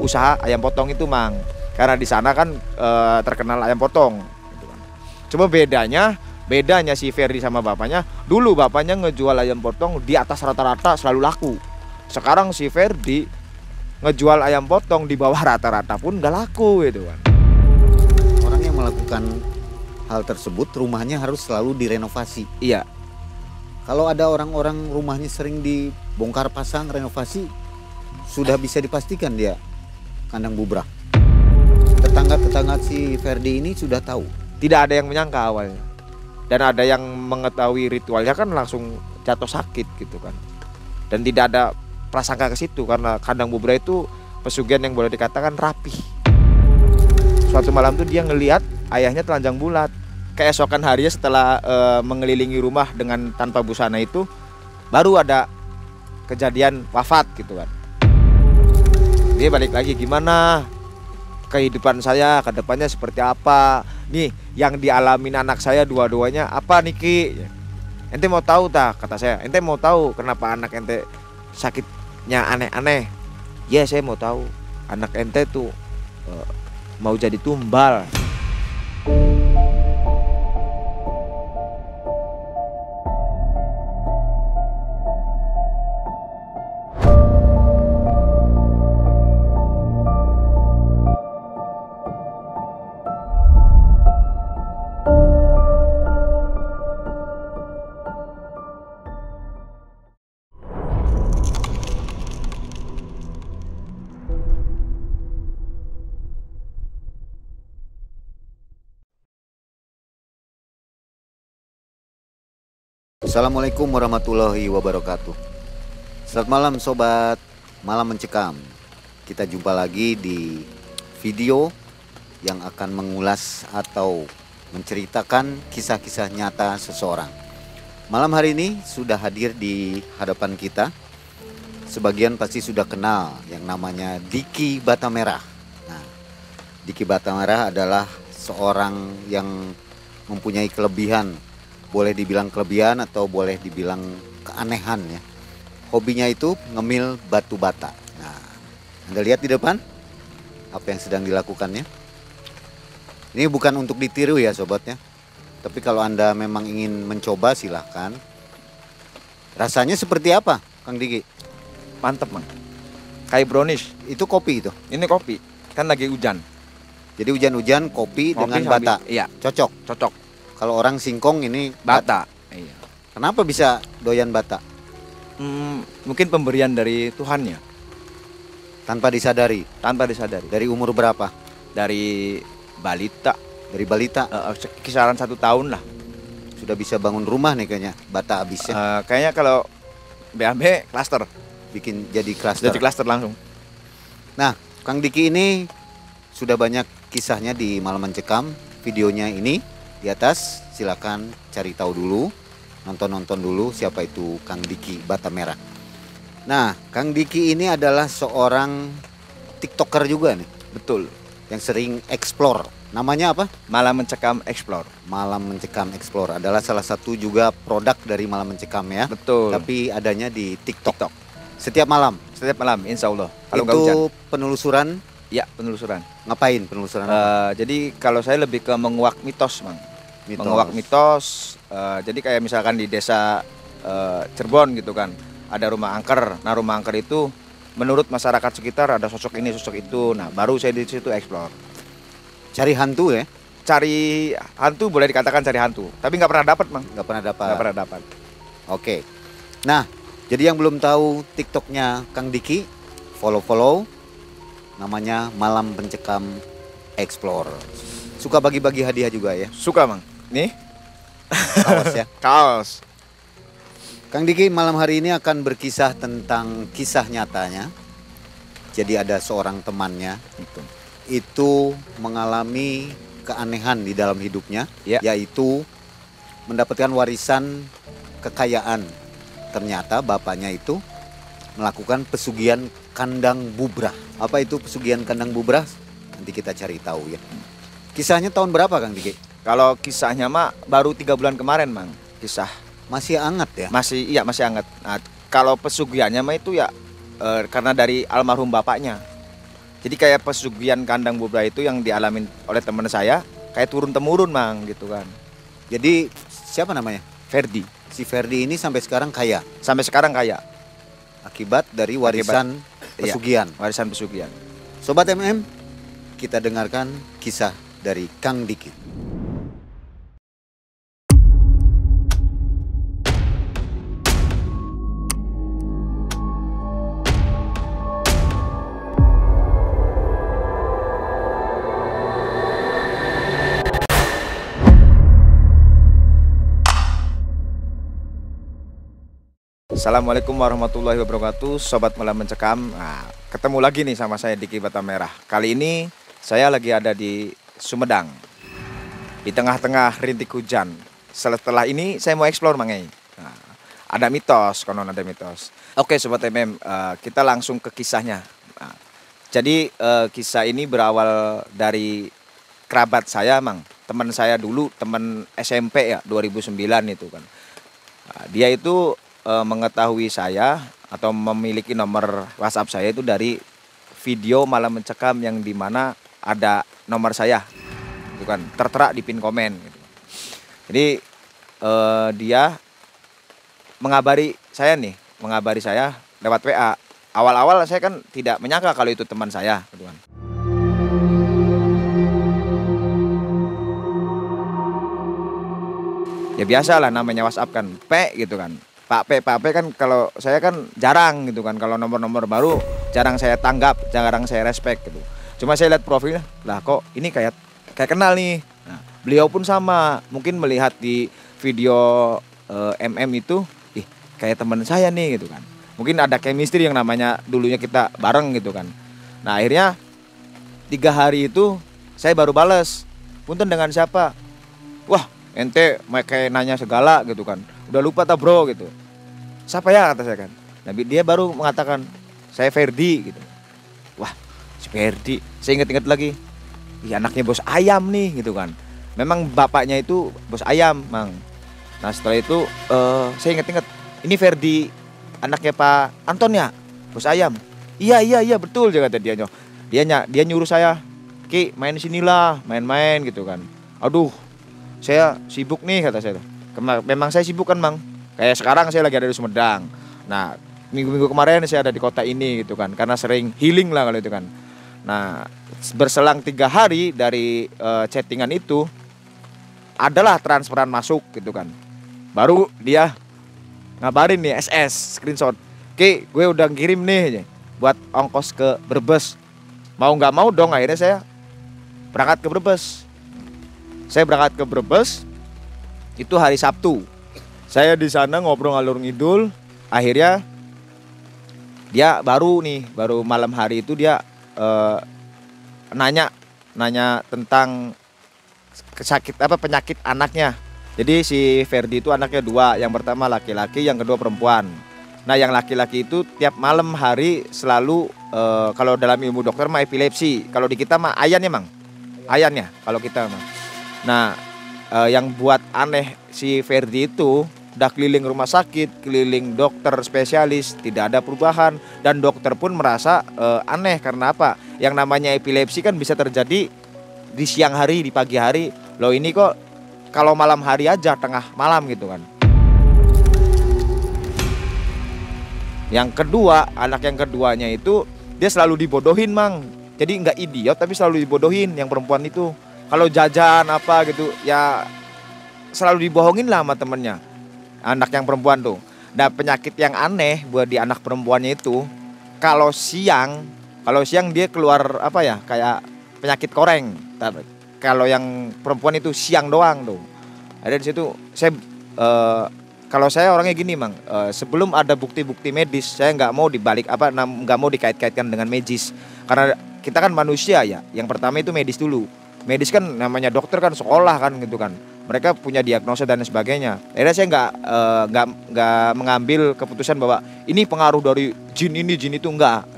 usaha ayam potong itu, Mang. Karena di sana kan terkenal ayam potong. Gitu kan. Cuma bedanya si Ferdi sama bapaknya, dulu bapaknya ngejual ayam potong di atas rata-rata selalu laku. Sekarang si Ferdi ngejual ayam potong di bawah rata-rata pun nggak laku gitu kan. Orang yang melakukan hal tersebut rumahnya harus selalu direnovasi. Iya. Kalau ada orang-orang rumahnya sering dibongkar pasang renovasi, sudah bisa dipastikan dia kandang bubrah. Tetangga-tetangga si Ferdi ini sudah tahu. Tidak ada yang menyangka awalnya. Dan ada yang mengetahui ritualnya kan langsung jatuh sakit gitu kan. Dan tidak ada prasangka ke situ karena kandang bubrah itu pesugihan yang boleh dikatakan rapi. Suatu malam tuh dia ngelihat ayahnya telanjang bulat. Keesokan harinya setelah mengelilingi rumah dengan tanpa busana itu, baru ada kejadian wafat gitu kan. Dia balik lagi, gimana kehidupan saya ke depannya seperti apa? Nih yang dialamin anak saya dua-duanya apa Niki? Ente mau tahu tak? Kata saya, ente mau tahu kenapa anak ente sakitnya aneh-aneh? Ya saya mau tahu. Anak ente tuh mau jadi tumbal. Assalamualaikum warahmatullahi wabarakatuh. Selamat malam sobat Malam Mencekam. Kita jumpa lagi di video yang akan mengulas atau menceritakan kisah-kisah nyata seseorang. Malam hari ini sudah hadir di hadapan kita. Sebagian pasti sudah kenal yang namanya Diki Batamerah. Nah, Diki Batamerah adalah seorang yang mempunyai kelebihan. Boleh dibilang kelebihan atau boleh dibilang keanehan ya. Hobinya itu ngemil batu bata. Nah, Anda lihat di depan apa yang sedang dilakukannya. Ini bukan untuk ditiru ya sobatnya. Tapi kalau Anda memang ingin mencoba silahkan. Rasanya seperti apa Kang Diki? Mantep Mang. Kayak brownies. Itu kopi itu? Ini kopi. Kan lagi hujan. Jadi hujan-hujan kopi dengan sambil, bata. iya. Cocok. Kalau orang singkong ini bata. Iya. Kenapa bisa doyan bata? Mungkin pemberian dari Tuhannya. Tanpa disadari. Dari umur berapa? Dari balita. Kisaran 1 tahun lah. Sudah bisa bangun rumah nih kayaknya bata habisnya. Kayaknya kalau BAB klaster. Bikin jadi klaster. Jadi klaster langsung. Nah, Kang Diki ini sudah banyak kisahnya di Malam Mencekam. Videonya ini di atas, silakan cari tahu dulu, nonton dulu siapa itu Kang Diki Batamerah. Nah, Kang Diki ini adalah seorang TikToker juga nih. Betul. Yang sering explore. Namanya apa? Malam Mencekam Explore. Malam Mencekam Explore adalah salah satu juga produk dari Malam Mencekam ya. Betul. Tapi adanya di TikTok. Setiap malam, insya Allah. Kalau itu penelusuran. Ya, penelusuran. Ngapain penelusuran? Jadi kalau saya lebih ke menguak mitos, Mang. Menguak mitos. Jadi kayak misalkan di desa Cirebon gitu kan, ada rumah angker. Nah, rumah angker itu menurut masyarakat sekitar ada sosok ini, sosok itu. Nah, baru saya di situ explore. Cari hantu ya? Cari hantu boleh dikatakan cari hantu, tapi nggak pernah dapat, Mang. Nggak pernah dapat. Oke. Nah, jadi yang belum tahu TikToknya Kang Diki, follow. Namanya Malam Mencekam Explore. Suka bagi-bagi hadiah juga ya? Suka, Mang. Nih. Kaos ya? Kaos. Kang Diki malam hari ini akan berkisah tentang kisah nyatanya. Jadi ada seorang temannya itu mengalami keanehan di dalam hidupnya, ya. Yaitu mendapatkan warisan kekayaan. Ternyata bapaknya itu melakukan pesugihan kandang bubrah. Apa itu pesugihan kandang bubrah? Nanti kita cari tahu ya. Kisahnya tahun berapa Kang Diki? Kalau kisahnya mah baru 3 bulan kemarin, Mang. Kisah masih hangat ya? Masih hangat. Nah, kalau pesugihannya mah itu ya karena dari almarhum bapaknya. Jadi kayak pesugihan kandang bobra itu yang dialamin oleh teman saya kayak turun temurun mang gitu kan. Jadi siapa namanya? Ferdi Si Ferdi ini sampai sekarang kaya sampai sekarang kaya akibat dari warisan iya, pesugihan. warisan pesugihan. Sobat MM, kita dengarkan kisah dari Kang Dikit. Assalamualaikum warahmatullahi wabarakatuh, sobat malam mencekam. Nah, ketemu lagi nih sama saya Diki Batam Merah. Kali ini saya lagi ada di Sumedang, di tengah-tengah rintik hujan. Setelah ini saya mau explore mangai. Nah, ada mitos, konon ada mitos. Oke sobat MM, kita langsung ke kisahnya. Nah, jadi kisah ini berawal dari kerabat saya, mang. Teman saya dulu, teman SMP ya, 2009 itu kan. Nah, dia itu mengetahui saya atau memiliki nomor WhatsApp saya itu dari video malam mencekam yang dimana ada nomor saya, itu kan tertera di pin komen. Gitu. Jadi dia mengabari saya lewat WA. Awal-awal saya kan tidak menyangka kalau itu teman saya, gitu kan. Ya biasa lah namanya WhatsApp kan, P gitu kan. Pak P kan kalau saya kan jarang gitu kan, kalau nomor-nomor baru jarang saya tanggap, jarang saya respect gitu. Cuma saya lihat profilnya, lah kok ini kayak kenal nih. Nah, beliau pun sama, mungkin melihat di video MM itu, ih kayak teman saya nih gitu kan. Mungkin ada chemistry yang namanya dulunya kita bareng gitu kan. Nah akhirnya 3 hari itu saya baru bales, punten dengan siapa? Wah ente kayak nanya segala gitu kan. Udah lupa tak bro gitu. Siapa ya kata saya kan. Nah dia baru mengatakan saya Ferdi gitu. Wah si Ferdi. Saya ingat-ingat lagi. Ih anaknya bos ayam nih gitu kan. Memang bapaknya itu bos ayam mang. Nah setelah itu saya ingat-ingat. Ini Ferdi anaknya Pak Anton ya. Bos ayam. Iya betul dia kata dia. Dia nyuruh saya. Ki main sinilah. Main-main gitu kan. Aduh saya sibuk nih kata saya. Memang saya sibuk kan mang. Kayak sekarang saya lagi ada di Sumedang. Nah minggu-minggu kemarin saya ada di kota ini gitu kan. Karena sering healing lah kalau itu kan. Nah berselang 3 hari dari chattingan itu adalah transferan masuk gitu kan. Baru dia ngabarin nih SS screenshot. Oke gue udah kirim nih buat ongkos ke Brebes. Mau gak mau dong akhirnya saya berangkat ke Brebes. Saya berangkat ke Brebes itu hari Sabtu. Saya di sana ngobrol ngalur ngidul. Akhirnya dia baru malam hari itu dia nanya tentang penyakit anaknya. Jadi si Ferdi itu anaknya 2, yang pertama laki-laki, yang kedua perempuan. Nah yang laki-laki itu tiap malam hari selalu kalau dalam ilmu dokter mah epilepsi. Kalau di kita mah ayannya mang. Ayannya kalau kita mah. Nah yang buat aneh si Ferdi itu udah keliling rumah sakit, keliling dokter spesialis, tidak ada perubahan. Dan dokter pun merasa aneh karena apa? Yang namanya epilepsi kan bisa terjadi di siang hari, di pagi hari. Loh ini kok kalau malam hari aja, tengah malam gitu kan. Yang kedua, anak yang keduanya itu dia selalu dibodohin mang. Jadi nggak idiot tapi selalu dibodohin yang perempuan itu. Kalau jajan apa gitu ya selalu dibohongin lah sama temennya. Anak yang perempuan tuh. Nah penyakit yang aneh buat di anak perempuannya itu, kalau siang dia keluar apa ya, kayak penyakit koreng. Kalau yang perempuan itu siang doang tuh. Ada di situ saya kalau saya orangnya gini mang, sebelum ada bukti-bukti medis saya nggak mau nggak mau dikait-kaitkan dengan medis. Karena kita kan manusia ya. Yang pertama itu medis dulu. Medis kan namanya dokter kan sekolah kan gitu kan. Mereka punya diagnosa dan sebagainya. Akhirnya saya nggak mengambil keputusan bahwa ini pengaruh dari jin ini jin itu, enggak.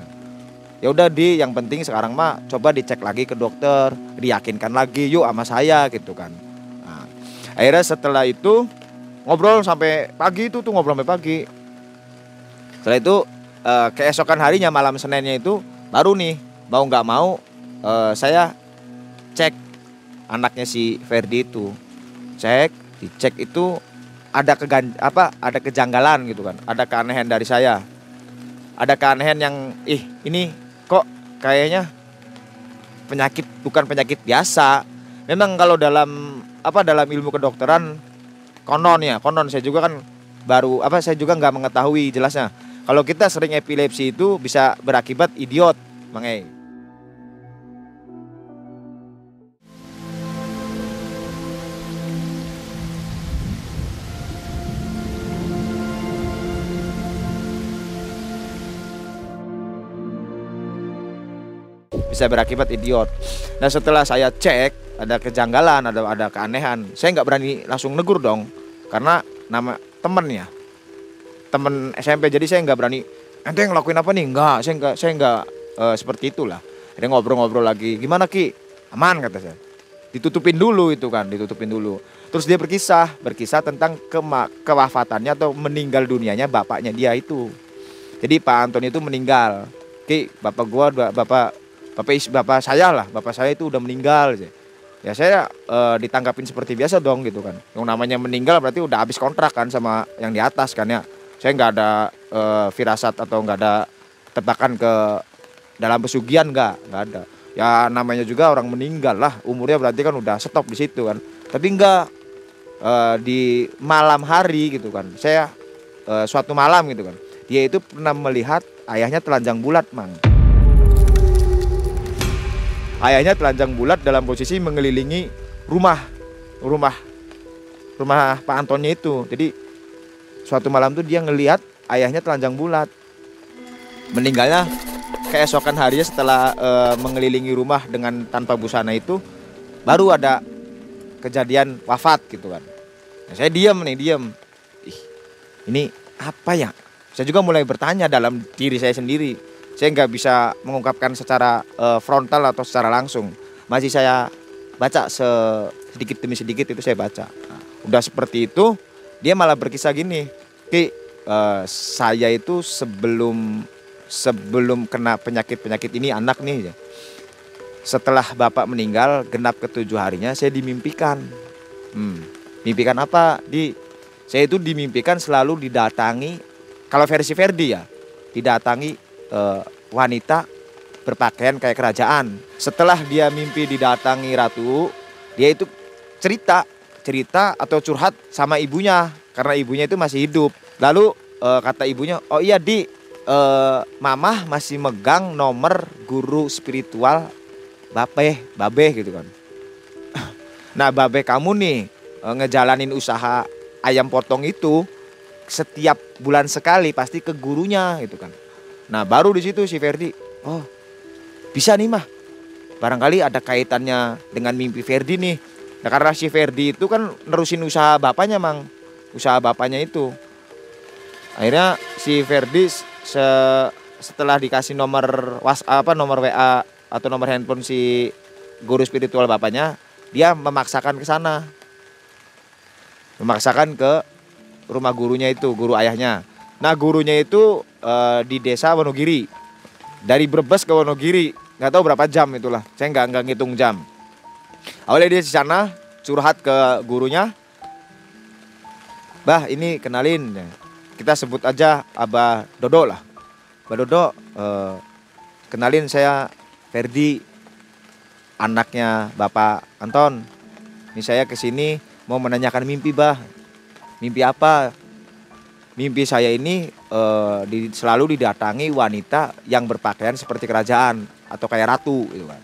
Ya udah yang penting sekarang mah coba dicek lagi ke dokter, diyakinkan lagi yuk sama saya gitu kan. Nah, akhirnya setelah itu ngobrol sampai pagi ngobrol sampai pagi. Setelah itu keesokan harinya malam Seninnya itu baru nih mau nggak mau saya cek anaknya si Ferdi itu, dicek itu ada ada kejanggalan gitu kan, ada keanehan dari saya, ada keanehan yang ini kok kayaknya bukan penyakit biasa. Memang kalau dalam ilmu kedokteran konon saya juga kan saya juga nggak mengetahui jelasnya. Kalau kita sering epilepsi itu bisa berakibat idiot, Bang E. Bisa berakibat idiot. Nah setelah saya cek ada kejanggalan, ada keanehan, saya nggak berani langsung negur dong, karena nama temen SMP, jadi saya nggak berani. Ente ngelakuin apa nih? Saya nggak seperti itulah. Dia ngobrol-ngobrol lagi, gimana Ki? Aman kata saya. Ditutupin dulu. Terus dia berkisah tentang kewafatannya atau meninggal dunianya bapaknya dia itu. Jadi Pak Anton itu meninggal. Ki, bapak saya itu udah meninggal. Ya saya ditanggapin seperti biasa dong gitu kan. Yang namanya meninggal berarti udah habis kontrak kan sama yang di atas kan ya. Saya nggak ada firasat atau nggak ada tebakan ke dalam pesugihan, nggak ada. Ya namanya juga orang meninggal lah, umurnya berarti kan udah stop di situ kan. Tapi nggak di malam hari gitu kan. Saya suatu malam gitu kan. Dia itu pernah melihat ayahnya telanjang bulat, Mang. Ayahnya telanjang bulat dalam posisi mengelilingi rumah Pak Antonnya itu. Jadi suatu malam tuh dia ngelihat ayahnya telanjang bulat. Meninggalnya keesokan harinya setelah mengelilingi rumah dengan tanpa busana itu, baru ada kejadian wafat gitu kan. Nah, saya diam. Ini apa ya? Saya juga mulai bertanya dalam diri saya sendiri. Saya nggak bisa mengungkapkan secara frontal atau secara langsung. Masih saya baca sedikit demi sedikit itu saya baca. Nah, udah seperti itu, dia malah berkisah gini, Ki, saya itu sebelum kena penyakit ini anak nih, setelah bapak meninggal genap ke-7 harinya saya dimimpikan. Mimpikan apa? Saya itu dimimpikan selalu didatangi, kalau versi Ferdi ya, didatangi wanita berpakaian kayak kerajaan. Setelah dia mimpi didatangi ratu, dia itu cerita atau curhat sama ibunya, karena ibunya itu masih hidup. Lalu kata ibunya, oh iya mamah masih megang nomor guru spiritual babeh gitu kan. Nah babeh kamu nih ngejalanin usaha ayam potong itu setiap bulan sekali pasti ke gurunya gitu kan. Nah baru di situ si Ferdi, oh bisa nih mah, barangkali ada kaitannya dengan mimpi Ferdi nih. Nah karena si Ferdi itu kan nerusin usaha bapaknya, Mang, usaha bapaknya itu. Akhirnya si Ferdi setelah dikasih nomor nomor WA atau nomor handphone si guru spiritual bapaknya, dia memaksakan ke sana, memaksakan ke rumah gurunya itu, guru ayahnya. Nah gurunya itu di desa Wonogiri, dari Brebes ke Wonogiri, nggak tahu berapa jam itulah, saya nggak ngitung jam. Awalnya dia di sana curhat ke gurunya, bah ini kenalin, kita sebut aja Abah Dodo lah, Abah Dodo, kenalin saya Ferdi, anaknya Bapak Anton. Ini saya kesini mau menanyakan mimpi, bah. Mimpi apa? Mimpi saya ini selalu didatangi wanita yang berpakaian seperti kerajaan atau kayak ratu gitu kan.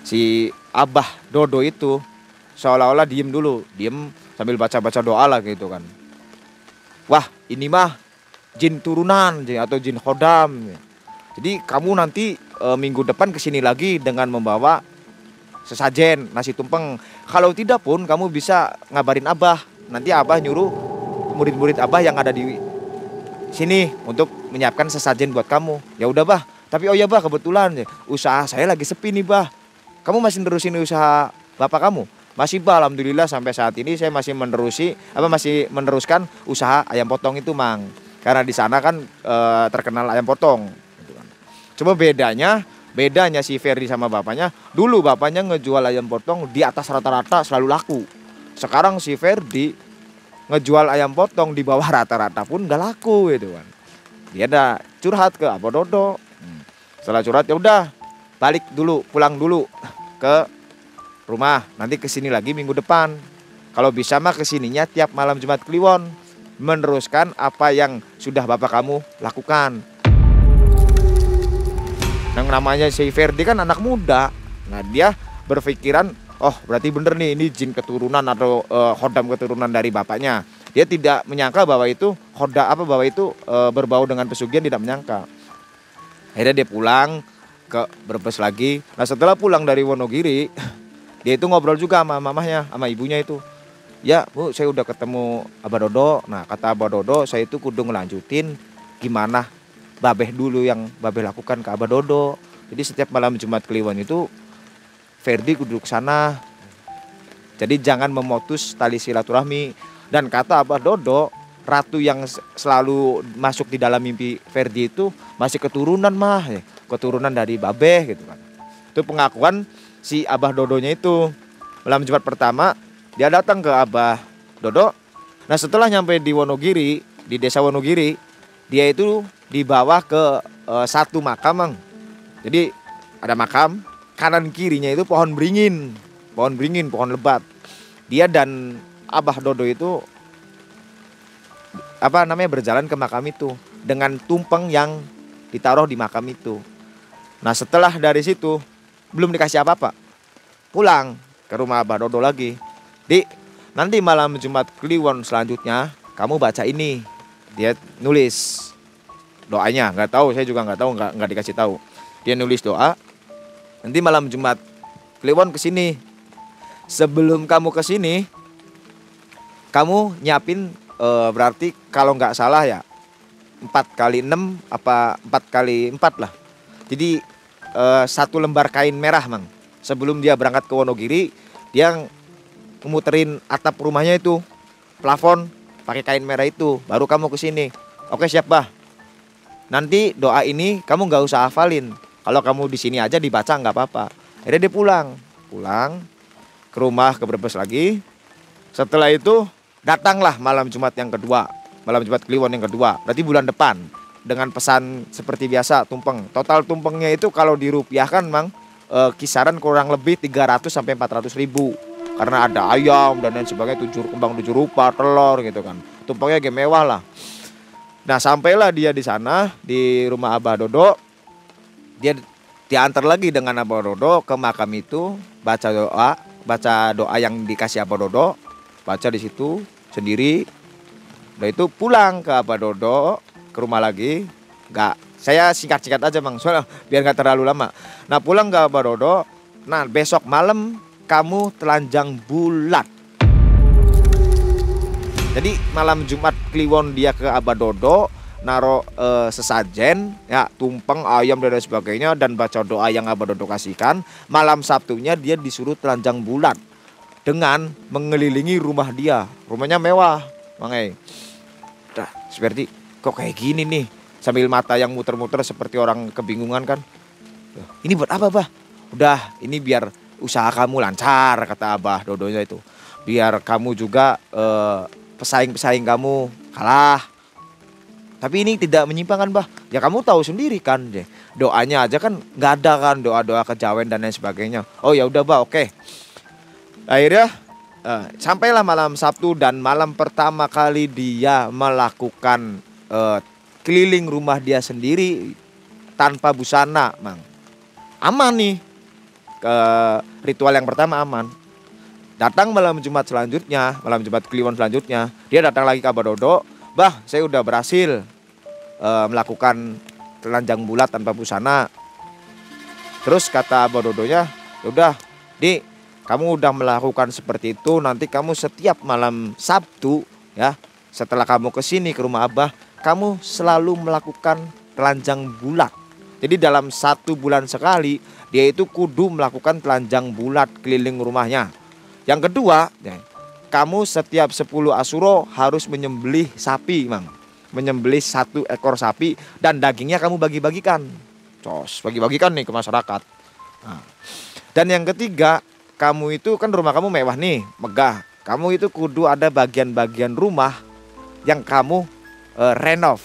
Si Abah Dodo itu seolah-olah diem sambil baca-baca doa lah gitu kan. Wah ini mah jin turunan atau jin khodam. Jadi kamu nanti minggu depan kesini lagi dengan membawa sesajen nasi tumpeng. Kalau tidak pun kamu bisa ngabarin Abah. Nanti Abah nyuruh murid-murid Abah yang ada di sini untuk menyiapkan sesajen buat kamu. Ya udah bah, tapi oh ya bah, kebetulan usaha saya lagi sepi nih bah. Kamu masih nerusin usaha bapak kamu? Masih bah, alhamdulillah sampai saat ini saya masih meneruskan usaha ayam potong itu, Mang. Karena di sana kan terkenal ayam potong gitu kan. Cuma bedanya bedanya si Ferdi sama bapaknya, dulu bapaknya ngejual ayam potong di atas rata-rata selalu laku. Sekarang si Ferdi ngejual ayam potong di bawah rata-rata pun gak laku gitu kan. Dia ada curhat ke Abah Dodo. Setelah curhat ya udah balik dulu, pulang dulu ke rumah. Nanti kesini lagi minggu depan. Kalau bisa mah kesininya tiap malam Jumat Kliwon, meneruskan apa yang sudah bapak kamu lakukan. Yang namanya si Ferdi kan anak muda. Nah dia berpikiran, oh berarti bener nih ini jin keturunan atau khodam keturunan dari bapaknya. Dia tidak menyangka bahwa itu bahwa itu berbau dengan pesugihan, tidak menyangka. Akhirnya dia pulang ke Brebes lagi. Nah setelah pulang dari Wonogiri, dia itu ngobrol juga sama mamahnya, sama ibunya itu. Ya Bu, saya udah ketemu Abah Dodo. Nah kata Abah Dodo, saya itu kudu ngelanjutin gimana babeh dulu yang babeh lakukan ke Abah Dodo. Jadi setiap malam Jumat Kliwon itu Ferdi kudu ke sana. Jadi jangan memutus tali silaturahmi. Dan kata Abah Dodo, ratu yang selalu masuk di dalam mimpi Ferdi itu masih keturunan mah, keturunan dari babeh gitu kan. Itu pengakuan si Abah Dodonya itu. Malam Jumat pertama dia datang ke Abah Dodo. Nah setelah nyampe di Wonogiri, di desa Wonogiri, dia itu dibawa ke satu makam, Mang. Jadi ada makam, kanan kirinya itu pohon beringin, pohon lebat. Dia dan Abah Dodo itu berjalan ke makam itu dengan tumpeng yang ditaruh di makam itu. Nah setelah dari situ belum dikasih apa-apa, pulang ke rumah Abah Dodo lagi. Nanti malam Jumat Kliwon selanjutnya kamu baca ini. Dia nulis doanya, nggak tahu, saya juga nggak tahu, nggak dikasih tahu. Dia nulis doa. Nanti malam Jumat Kliwon kesini. Sebelum kamu kesini, kamu nyiapin berarti kalau nggak salah ya 4 kali 6 apa 4 kali 4 lah. Jadi 1 lembar kain merah, Mang. Sebelum dia berangkat ke Wonogiri, dia memuterin atap rumahnya itu, plafon pakai kain merah itu, baru kamu kesini. Oke siap Bah. Nanti doa ini kamu nggak usah hafalin. Kalau kamu di sini aja dibaca nggak apa-apa. Akhirnya dia pulang ke rumah, ke Brebes lagi. Setelah itu datanglah malam Jumat yang kedua, malam Jumat Kliwon yang kedua. Berarti bulan depan dengan pesan seperti biasa tumpeng. Total tumpengnya itu kalau dirupiahkan, Mang, kisaran kurang lebih 300 sampai 400 ribu. Karena ada ayam dan lain sebagainya, 7 kembang 7 rupa, telur gitu kan. Tumpengnya agak mewah lah. Nah sampailah dia di sana di rumah Abah Dodo. Dia diantar lagi dengan Abah Dodo ke makam itu, baca doa yang dikasih Abah Dodo, baca di situ sendiri. Udah itu pulang ke Abah Dodo, ke rumah lagi. Saya singkat-singkat aja Bang, soalnya biar nggak terlalu lama. Nah pulang ke Abah Dodo. Nah besok malam kamu telanjang bulat. Jadi malam Jumat Kliwon dia ke Abah Dodo, naro sesajen, ya tumpeng, ayam dan lain sebagainya, dan baca doa yang Abah Dodo kasihkan. Malam Sabtunya dia disuruh telanjang bulat dengan mengelilingi rumah dia. Rumahnya mewah, Mang. Dah, seperti kok kayak gini nih, sambil mata yang muter-muter seperti orang kebingungan kan. Ini buat apa, Bah? Udah, ini biar usaha kamu lancar, kata Abah Dodonya itu. Biar kamu juga pesaing-pesaing kamu kalah. Tapi ini tidak menyimpang kan, Bah? Ya kamu tahu sendiri kan, doanya aja kan nggak ada kan, doa-doa kejawen dan lain sebagainya. Oh ya udah, Bah, oke. Akhirnya sampailah malam Sabtu, dan malam pertama kali dia melakukan keliling rumah dia sendiri tanpa busana, Mang. Aman nih. Ritual yang pertama aman. Datang malam Jumat selanjutnya, malam Jumat Kliwon selanjutnya, dia datang lagi ke Abah Dodo. Bah, saya udah berhasil melakukan telanjang bulat tanpa busana. Terus kata Abah Dodonya, udah, kamu udah melakukan seperti itu, nanti kamu setiap malam Sabtu ya, setelah kamu kesini ke rumah Abah, kamu selalu melakukan telanjang bulat. Jadi dalam 1 bulan sekali dia itu kudu melakukan telanjang bulat keliling rumahnya. Yang kedua, kamu setiap 10 Asyura harus menyembelih sapi, Mang. Menyembelih 1 ekor sapi dan dagingnya kamu bagi-bagikan. Cos, bagi-bagikan nih ke masyarakat. Nah, dan yang ketiga, kamu itu kan rumah kamu mewah nih, megah. Kamu itu kudu ada bagian-bagian rumah yang kamu renov.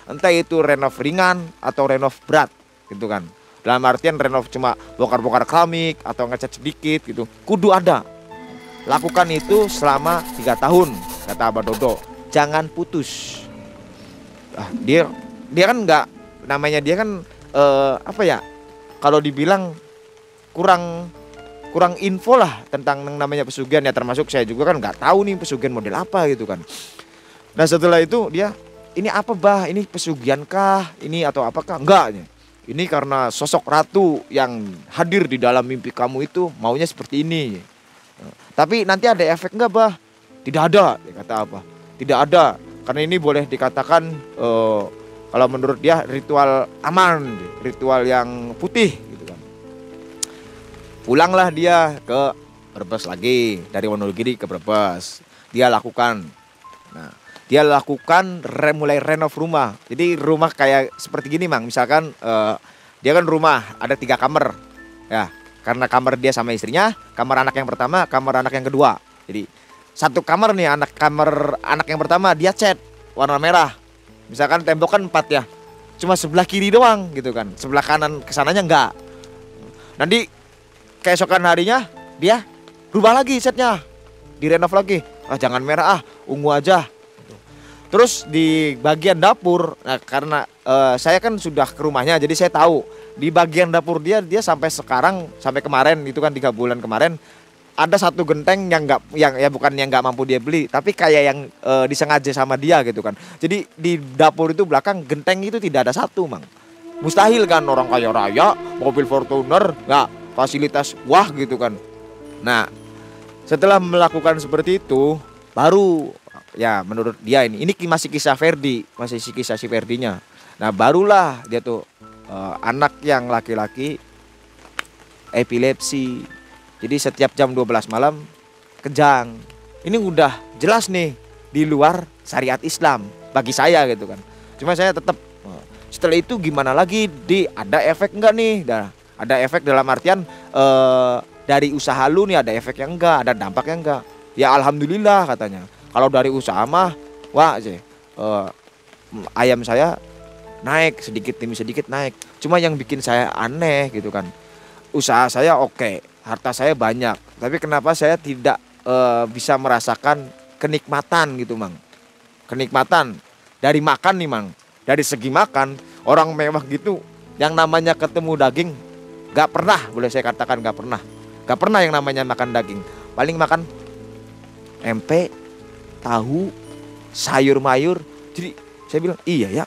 Entah itu renov ringan atau renov berat gitu kan. Dalam artian renov cuma bongkar-bongkar keramik atau ngecat sedikit gitu. Kudu ada. Lakukan itu selama 3 tahun, kata Abah Dodo. Jangan putus. Dia kan nggak, namanya dia kan apa ya, kalau dibilang kurang info lah tentang yang namanya pesugihan ya, termasuk saya juga kan nggak tahu nih pesugihan model apa gitu kan. Nah setelah itu dia, ini apa bah, ini pesugihan kah ini atau apakah? Enggak, ini karena sosok ratu yang hadir di dalam mimpi kamu itu maunya seperti ini. Tapi nanti ada efek enggak bah? Tidak ada, dia kata apa? Tidak ada, karena ini boleh dikatakan kalau menurut dia ritual aman, ritual yang putih gitu kan. Pulanglah dia ke Brebes lagi, dari Wonogiri ke Brebes. Dia lakukan. Nah, dia lakukan mulai renov rumah. Jadi rumah kayak seperti gini, Mang. Misalkan dia kan rumah ada 3 kamar. Ya, karena kamar dia sama istrinya, kamar anak yang pertama, kamar anak yang kedua. Jadi satu kamar nih, kamar anak yang pertama dia cat warna merah. Misalkan tembok kan 4 ya, cuma sebelah kiri doang gitu kan, sebelah kanan kesananya enggak. Nanti keesokan harinya dia rubah lagi catnya, direnov lagi. Jangan merah, ungu aja. Terus di bagian dapur, nah karena saya kan sudah ke rumahnya, jadi saya tahu di bagian dapur dia sampai sekarang, sampai kemarin itu kan 3 bulan kemarin, ada satu genteng yang bukan yang nggak mampu dia beli, tapi kayak yang disengaja sama dia gitu kan. Jadi di dapur itu belakang genteng itu tidak ada satu, Mang. Mustahil kan, orang kaya raya, mobil Fortuner, nggak fasilitas wah gitu kan. Nah setelah melakukan seperti itu, baru ya menurut dia ini masih kisah Ferdi, masih kisah si Ferdinya. Nah barulah dia tuh anak yang laki-laki epilepsi. Jadi setiap jam 12 malam kejang. Ini udah jelas nih di luar syariat Islam bagi saya gitu kan. Cuma saya tetap setelah itu gimana lagi, ada efek enggak nih? Ada efek dalam artian dari usaha lu nih ada efek yang enggak, ada dampaknya enggak? Ya alhamdulillah katanya. Kalau dari usaha mah wah ayam saya naik sedikit demi sedikit naik. Cuma yang bikin saya aneh gitu kan, usaha saya oke, harta saya banyak, tapi kenapa saya tidak bisa merasakan kenikmatan gitu, Mang. Kenikmatan dari makan nih, Mang. Dari segi makan, orang mewah gitu, yang namanya ketemu daging gak pernah, boleh saya katakan gak pernah yang namanya makan daging. Paling makan empe, tahu, sayur mayur. Jadi saya bilang iya ya,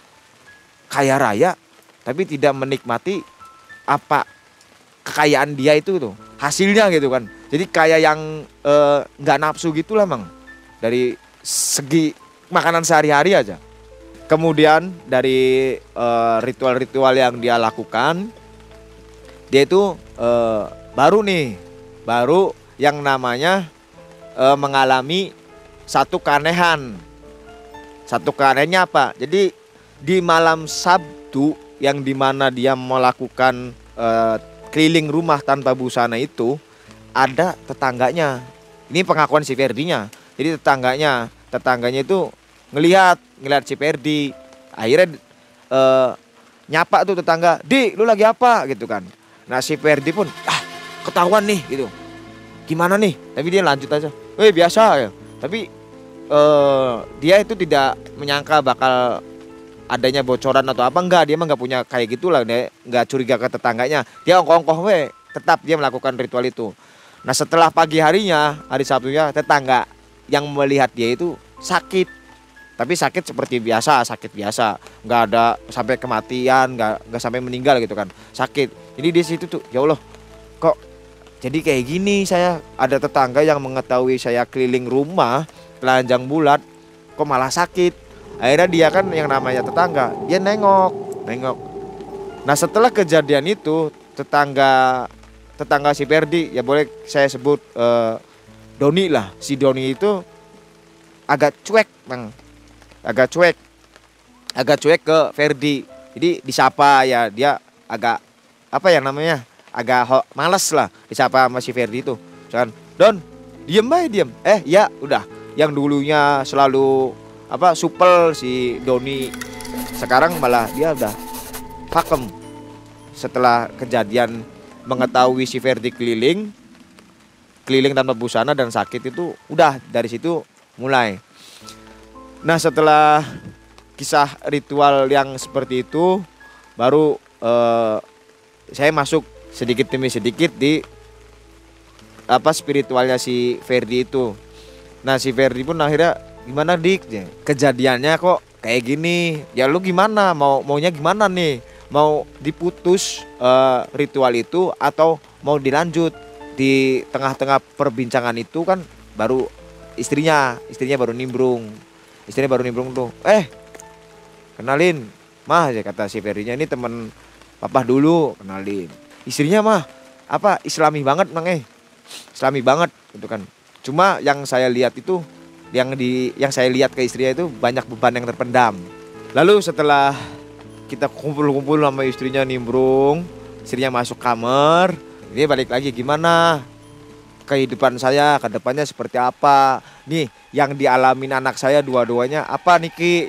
kaya raya tapi tidak menikmati apa kekayaan dia itu tuh, hasilnya gitu kan. Jadi kayak yang nggak nafsu gitulah, Mang, dari segi makanan sehari-hari aja. Kemudian dari ritual-ritual yang dia lakukan, dia itu baru yang namanya mengalami satu keanehan. Satu keanehannya apa? Jadi di malam Sabtu yang dimana dia melakukan keliling rumah tanpa busana itu, ada tetangganya. Ini pengakuan si Ferdinya. Jadi tetangganya itu ngelihat si Ferdi. Akhirnya nyapa tuh tetangga, "Di, lu lagi apa?" gitu kan. Nah si Ferdi pun ketahuan nih gitu. Gimana nih? Tapi dia lanjut aja. Biasa ya. Tapi dia itu tidak menyangka bakal adanya bocoran atau apa. Enggak, dia mah nggak punya kayak gitulah. Dia nggak curiga ke tetangganya. Dia ongkoh-ongkoh tetap dia melakukan ritual itu. Nah setelah pagi harinya, hari Sabtunya, tetangga yang melihat dia itu sakit. Tapi sakit seperti biasa, sakit biasa. Nggak ada sampai kematian, nggak sampai meninggal gitu kan. Sakit. Jadi di situ tuh, ya Allah, kok jadi kayak gini saya. Ada tetangga yang mengetahui saya keliling rumah telanjang bulat, kok malah sakit. Akhirnya dia kan yang namanya tetangga, dia nengok. Nah setelah kejadian itu, tetangga si Ferdi, ya boleh saya sebut Doni lah. Si Doni itu agak cuek, Bang. Agak cuek ke Ferdi. Jadi disapa ya, dia agak apa ya namanya, agak males lah disapa sama si Ferdi itu. Jangan, Don, diem aja diem. Ya udah, yang dulunya selalu apa supel si Doni, sekarang malah dia udah pakem. Setelah kejadian mengetahui si Ferdi keliling tanpa busana dan sakit itu, udah dari situ mulai. Nah setelah kisah ritual yang seperti itu, baru saya masuk sedikit demi sedikit di apa spiritualnya si Ferdi itu. Nah si Ferdi pun akhirnya, gimana Dik, kejadiannya kok kayak gini, ya lu gimana, maunya gimana nih, mau diputus ritual itu atau mau dilanjut. Di tengah-tengah perbincangan itu kan baru istrinya baru nimbrung tuh, kenalin mah, ya kata si Ferdinya, ini temen papa dulu, kenalin. Istrinya mah apa Islami banget mang, Islami banget gitu kan. Cuma yang saya lihat itu, yang saya lihat ke istrinya itu banyak beban yang terpendam. Lalu setelah kita kumpul-kumpul sama istrinya nimbrung, istrinya masuk kamar, dia balik lagi, gimana kehidupan saya ke depannya seperti apa nih, yang dialamin anak saya dua-duanya apa Niki,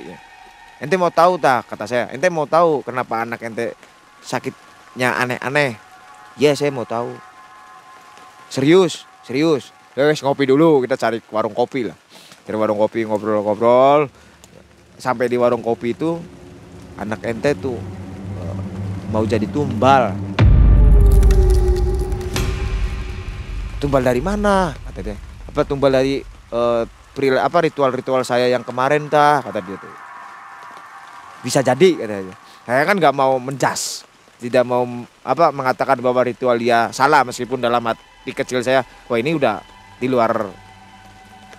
ente mau tahu tak, kata saya, ente mau tahu kenapa anak ente sakitnya aneh-aneh? Ya saya mau tahu. Serius. Wes ngopi dulu, kita cari warung kopi lah. Dari warung kopi ngobrol-ngobrol. Sampai di warung kopi itu, anak ente tuh mau jadi tumbal. Tumbal dari mana? Kata dia. Apa tumbal dari ritual-ritual saya yang kemarin tah, kata dia tuh. Bisa jadi, katanya. Saya kan nggak mau menjas, tidak mau mengatakan bahwa ritual dia salah, meskipun dalam hati kecil saya, wah ini udah di luar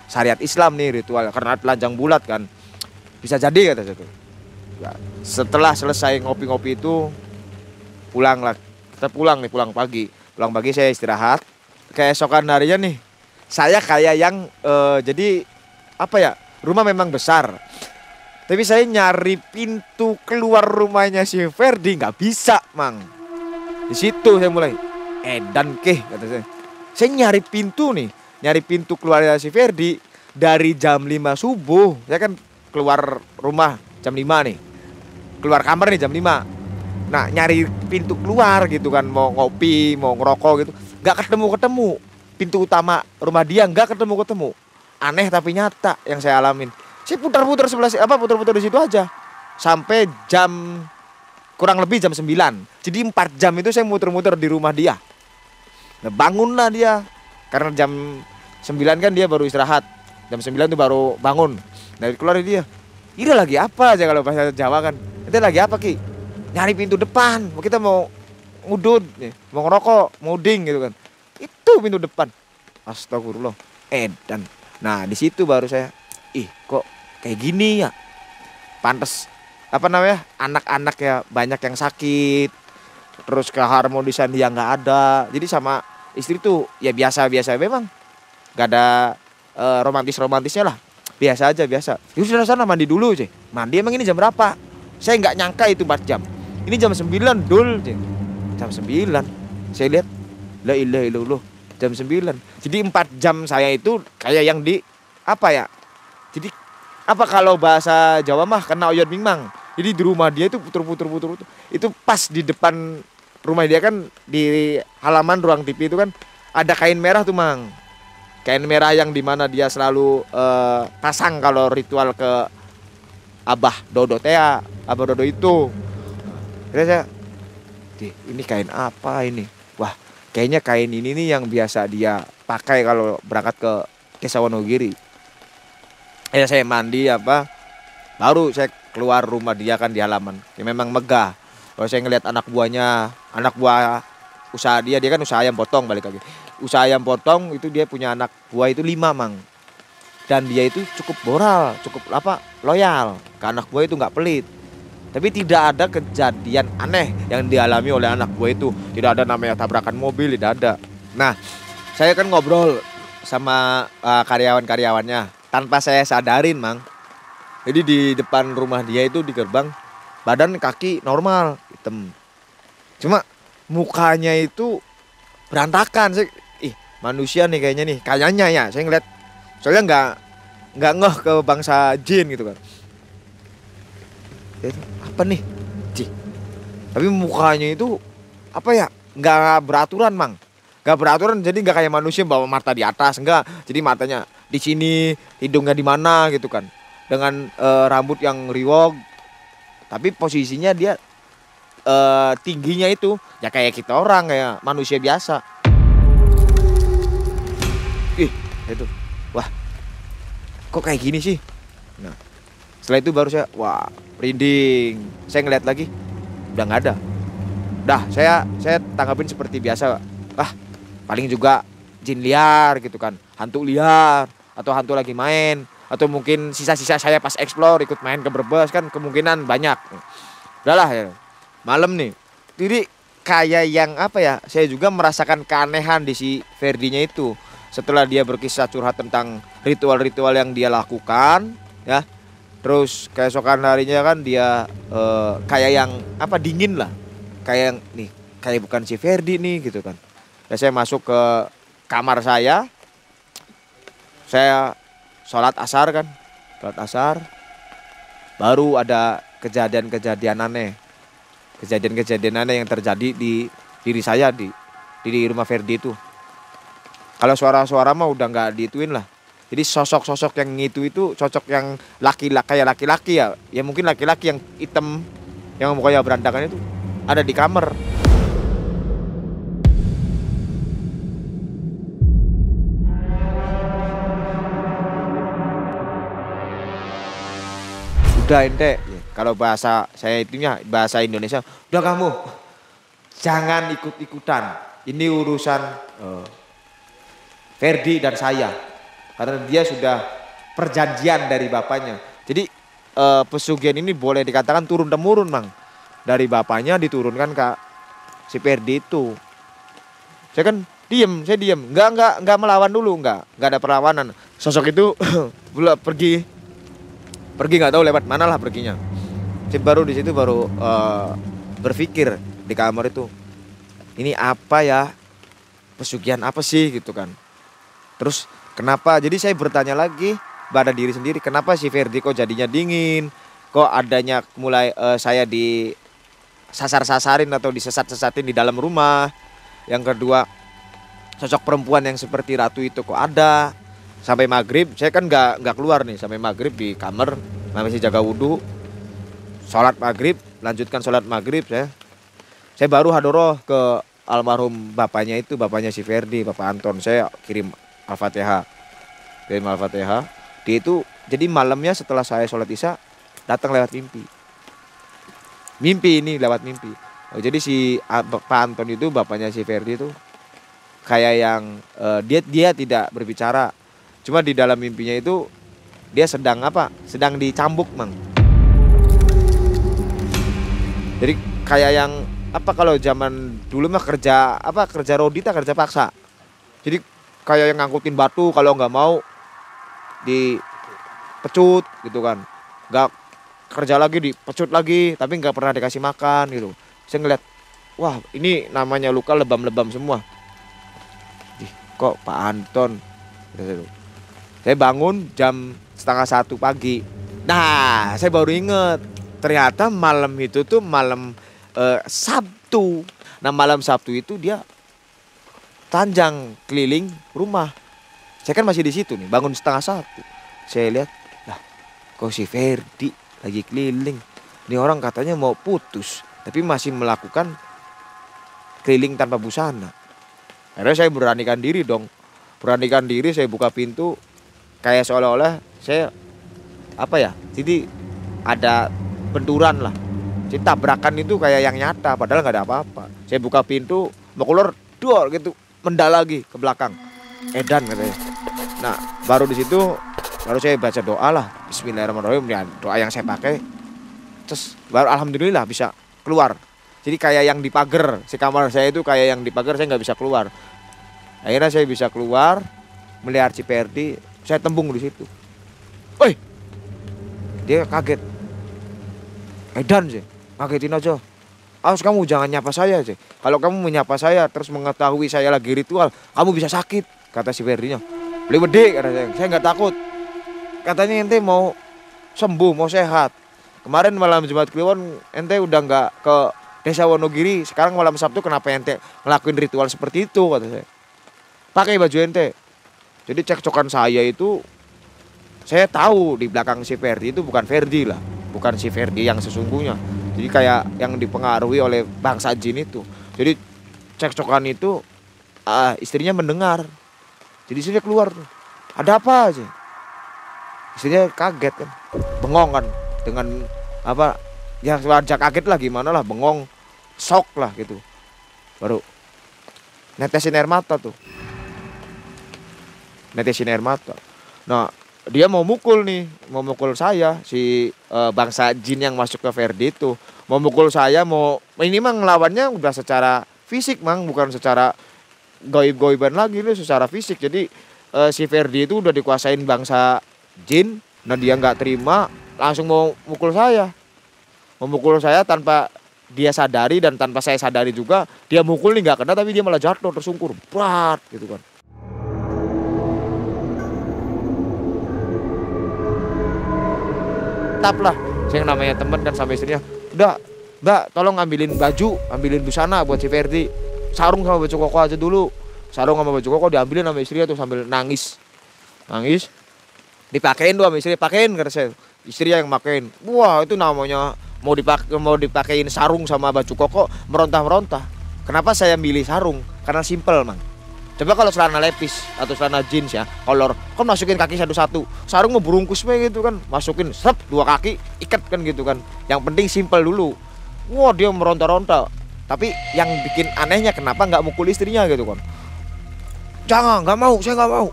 syariat Islam nih ritual, karena telanjang bulat kan. Bisa jadi, kata saya tuh. Ya, setelah selesai ngopi-ngopi itu pulang pagi saya istirahat. Keesokan harinya nih saya kayak yang jadi apa ya, rumah memang besar, tapi saya nyari pintu keluar rumahnya si Ferdi nggak bisa mang. Di situ saya mulai edan kata saya nyari pintu keluarnya si Ferdi dari jam 5 subuh. Saya kan keluar rumah jam 5 nih, keluar kamar nih jam 5. Nah nyari pintu keluar gitu kan, mau ngopi, mau ngerokok gitu, gak ketemu. Pintu utama rumah dia gak ketemu. Aneh tapi nyata yang saya alamin. Saya putar-putar di situ aja sampai jam kurang lebih jam 9. Jadi 4 jam itu saya muter-muter di rumah dia. Nah bangunlah dia, karena jam 9 kan dia baru istirahat, jam 9 itu baru bangun. Nah keluar dia, ini lagi apa aja kalau bahasa Jawa kan, itu lagi apa Ki? Nyari pintu depan, kita mau ngudut, mau ngerokok, mau ding gitu kan. Itu pintu depan. Astagfirullah. Dan nah di situ baru saya, kok kayak gini ya. Pantes anak-anak ya banyak yang sakit. Terus keharmonisan dia nggak ada. Jadi sama istri tuh ya biasa-biasa memang. Gak ada romantisnya lah. Biasa aja, biasa. Yuk sudah sana mandi dulu sih. Mandi emang ini jam berapa? Saya nggak nyangka itu 4 jam. Ini jam 9 dul. Jam 9. Saya lihat, la ilaha illallah, jam 9. Jadi 4 jam saya itu kayak yang di apa ya? Jadi apa kalau bahasa Jawa mah kena oyod mingmang. Jadi di rumah dia itu puter-puter. Itu pas di depan rumah dia kan, di halaman ruang TV itu kan ada kain merah tuh mang. Kain merah yang dimana dia selalu pasang kalau ritual ke Abah Dodo itu. Terus saya, ini kain apa ini? Wah, kayaknya kain ini nih yang biasa dia pakai kalau berangkat ke Desa Wonogiri. Saya mandi baru saya keluar rumah dia kan di halaman. Ya memang megah. Kalau saya ngelihat anak buah usaha dia kan usaha ayam potong, balik lagi. Usaha ayam potong itu dia punya anak buah itu 5 mang. Dan dia itu cukup moral, loyal. Ke anak buah itu nggak pelit. Tapi tidak ada kejadian aneh yang dialami oleh anak buah itu. Tidak ada namanya tabrakan mobil, tidak ada. Nah, saya kan ngobrol sama karyawan-karyawannya tanpa saya sadarin, mang. Jadi di depan rumah dia itu di gerbang, badan kaki normal, hitam. Cuma mukanya itu berantakan. Saya, ih manusia nih kayaknya ya. Saya ngeliat, soalnya nggak ngeh ke bangsa jin gitu kan. Itu apa nih? Cih. Tapi mukanya itu apa ya? Nggak beraturan mang. Nggak beraturan, jadi nggak kayak manusia bawa mata di atas, enggak. Jadi matanya di sini, hidungnya di mana gitu kan. Dengan rambut yang riwok. Tapi posisinya dia tingginya itu ya kayak kita orang, kayak manusia biasa. Ih, itu. Wah, kok kayak gini sih? Nah, setelah itu baru saya, wah, merinding. Saya ngeliat lagi, udah nggak ada. Dah, saya tanggapin seperti biasa. Ah, paling juga jin liar gitu kan, hantu liar, atau hantu lagi main, atau mungkin sisa-sisa saya pas explore ikut main ke Brebes kan, kemungkinan banyak. Udahlah ya, malam nih. Jadi kayak yang apa ya? Saya juga merasakan keanehan di si Ferdinya itu. Setelah dia berkisah curhat tentang ritual-ritual yang dia lakukan, ya. Terus keesokan harinya kan dia kayak yang apa, dingin lah. Kayak yang nih, kayak bukan si Ferdi nih gitu kan. Dan saya masuk ke kamar saya sholat asar kan. Sholat asar, baru ada kejadian-kejadian aneh. Kejadian-kejadian aneh yang terjadi di diri saya di rumah Ferdi itu. Kalau suara-suara mah udah nggak diituin lah. Jadi sosok-sosok yang itu cocok yang laki-laki, kayak laki-laki ya. Ya mungkin laki-laki yang hitam, yang mukanya berantakan itu ada di kamar. Udah ente, kalau bahasa saya itunya bahasa Indonesia, udah kamu jangan ikut-ikutan. Ini urusan Ferdi dan saya, karena dia sudah perjanjian dari bapaknya. Jadi pesugihan ini boleh dikatakan turun temurun mang, dari bapaknya diturunkan ke si Ferdi itu. Saya kan saya diem, nggak melawan dulu, nggak ada perlawanan. Sosok itu pergi nggak tahu lewat mana lah perginya. Saya baru di situ baru berpikir di kamar itu, ini apa ya, pesugihan apa sih gitu kan. Terus kenapa? Jadi saya bertanya lagi pada diri sendiri, kenapa si Ferdi kok jadinya dingin? Kok adanya mulai saya di sasar-sasarin atau disesat-sesatin di dalam rumah. Yang kedua, sosok perempuan yang seperti ratu itu kok ada. Sampai maghrib, saya kan nggak keluar nih, sampai maghrib di kamar masih jaga wudhu. Sholat maghrib, lanjutkan sholat maghrib saya baru hadoroh ke almarhum bapaknya itu, bapaknya si Ferdi, Bapak Anton. Saya kirim Al-Fatihah. Dia itu jadi malamnya setelah saya sholat isya datang lewat mimpi ini lewat mimpi. Jadi si Pak Anton itu bapaknya si Ferdi itu kayak yang dia tidak berbicara, cuma di dalam mimpinya itu dia sedang dicambuk mang. Jadi kayak yang apa, kalau zaman dulu mah kerja rodita, kerja paksa. Jadi kayak yang ngangkutin batu, kalau nggak mau dipecut gitu kan, nggak kerja lagi dipecut lagi, tapi nggak pernah dikasih makan gitu. Saya ngeliat, wah ini namanya luka lebam-lebam semua. Kok Pak Anton gitu. Saya bangun jam 12:30 pagi. Nah saya baru inget, ternyata malam itu tuh malam Sabtu. Nah malam Sabtu itu dia tanjang keliling rumah. Saya kan masih di situ nih, bangun 12:30. Saya lihat, lah kok si Ferdi lagi keliling. Ini orang katanya mau putus, tapi masih melakukan keliling tanpa busana. Akhirnya saya beranikan diri dong. Saya buka pintu, kayak seolah-olah saya jadi ada benturan lah. Jadi tabrakan itu kayak yang nyata, padahal nggak ada apa-apa. Saya buka pintu, mau keluar, dor gitu, mendal lagi ke belakang. Edan katanya. Nah, baru di situ saya baca doa lah, Bismillahirrahmanirrahim, ya, doa yang saya pakai. Terus baru alhamdulillah bisa keluar. Jadi kayak yang di pagar, si kamar saya itu kayak yang di pagar, saya nggak bisa keluar. Akhirnya saya bisa keluar, melihat si Ferdi, saya tembung di situ. Oi, dia kaget. Edan sih, ngagetin aja. awas kamu jangan nyapa saya aja. Kalau kamu menyapa saya terus mengetahui saya lagi ritual, kamu bisa sakit, kata si Ferdinya. Beli bedek, kata saya nggak takut. Katanya ente mau sembuh, mau sehat. Kemarin malam Jumat Kliwon ente udah nggak ke Desa Wonogiri, sekarang malam Sabtu kenapa ente ngelakuin ritual seperti itu, kata saya. Pakai baju ente. Jadi cekcokan saya itu, saya tahu di belakang si Ferdi itu bukan Ferdi lah, bukan si Ferdi yang sesungguhnya. Jadi kayak yang dipengaruhi oleh bangsa jin itu. Jadi cekcokan itu istrinya mendengar. Jadi istrinya keluar, ada apa aja? Istrinya kaget kan, bengong kan, dengan apa? Ya wajar kaget lah, gimana lah, bengong, shock lah gitu. Baru netesin air mata tuh, netesin air mata. Nah dia mau mukul nih, mau mukul saya, si bangsa jin yang masuk ke Ferdi itu mau mukul saya, mau ini mah ngelawannya udah secara fisik mang, bukan secara goib-goiban lagi, ini secara fisik. Jadi si Ferdi itu udah dikuasain bangsa jin. Nah dia nggak terima, langsung mau mukul saya, memukul saya tanpa dia sadari dan tanpa saya sadari juga. Dia mukul nih nggak kena, tapi dia malah jatuh tersungkur, berat gitu kan. Tap lah, saya namanya temen kan sama istrinya, udah mbak tolong ambilin baju, ambilin busana buat si Ferdi, sarung sama baju koko aja dulu. Sarung sama baju koko diambilin sama istrinya tuh sambil nangis, dipakein tuh sama istri, pakein kata saya. Istrinya yang makein. Wah itu namanya mau dipakein sarung sama baju koko merontah-merontah. Kenapa saya milih sarung? Karena simple mang. Coba kalau celana lepis atau celana jeans ya, kolor, kan masukin kaki satu-satu. Sarung ngeburungkus gitu kan, masukin sep 2 kaki, ikat kan gitu kan. Yang penting simple dulu. Wah dia meronta-ronta. Tapi yang bikin anehnya kenapa nggak mukul istrinya gitu kan? Jangan, nggak mau, saya nggak mau.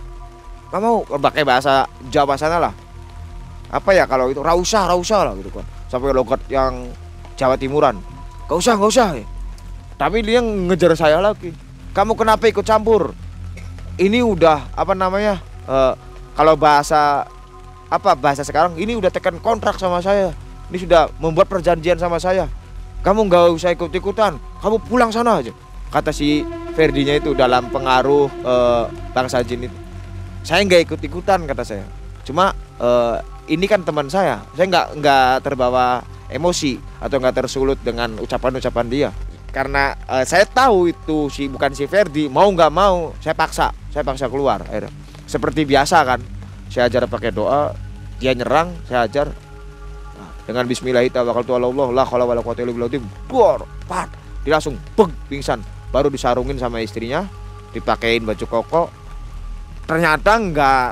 Pakai bahasa Jawa sana lah. Apa ya kalau itu rausah lah gitu kan. Sampai logat yang Jawa Timuran. Gak usah. Tapi dia ngejar saya lagi. Kamu kenapa ikut campur? Ini udah apa namanya? Kalau bahasa sekarang ini udah tekan kontrak sama saya. Ini sudah membuat perjanjian sama saya. Kamu nggak usah ikut-ikutan. Kamu pulang sana aja. Kata si Ferdinya itu dalam pengaruh bangsa jin itu. Saya nggak ikut-ikutan kata saya. Cuma ini kan teman saya nggak terbawa emosi atau nggak tersulut dengan ucapan-ucapan dia. Karena saya tahu itu bukan si Ferdi, mau nggak mau saya paksa keluar. Akhirnya seperti biasa kan, saya ajar pakai doa, dia nyerang, saya ajar dengan Bismillahirrahmanirrahim, la haula wala quwwata illa billah, dia langsung pingsan, baru disarungin sama istrinya, dipakein baju koko. Ternyata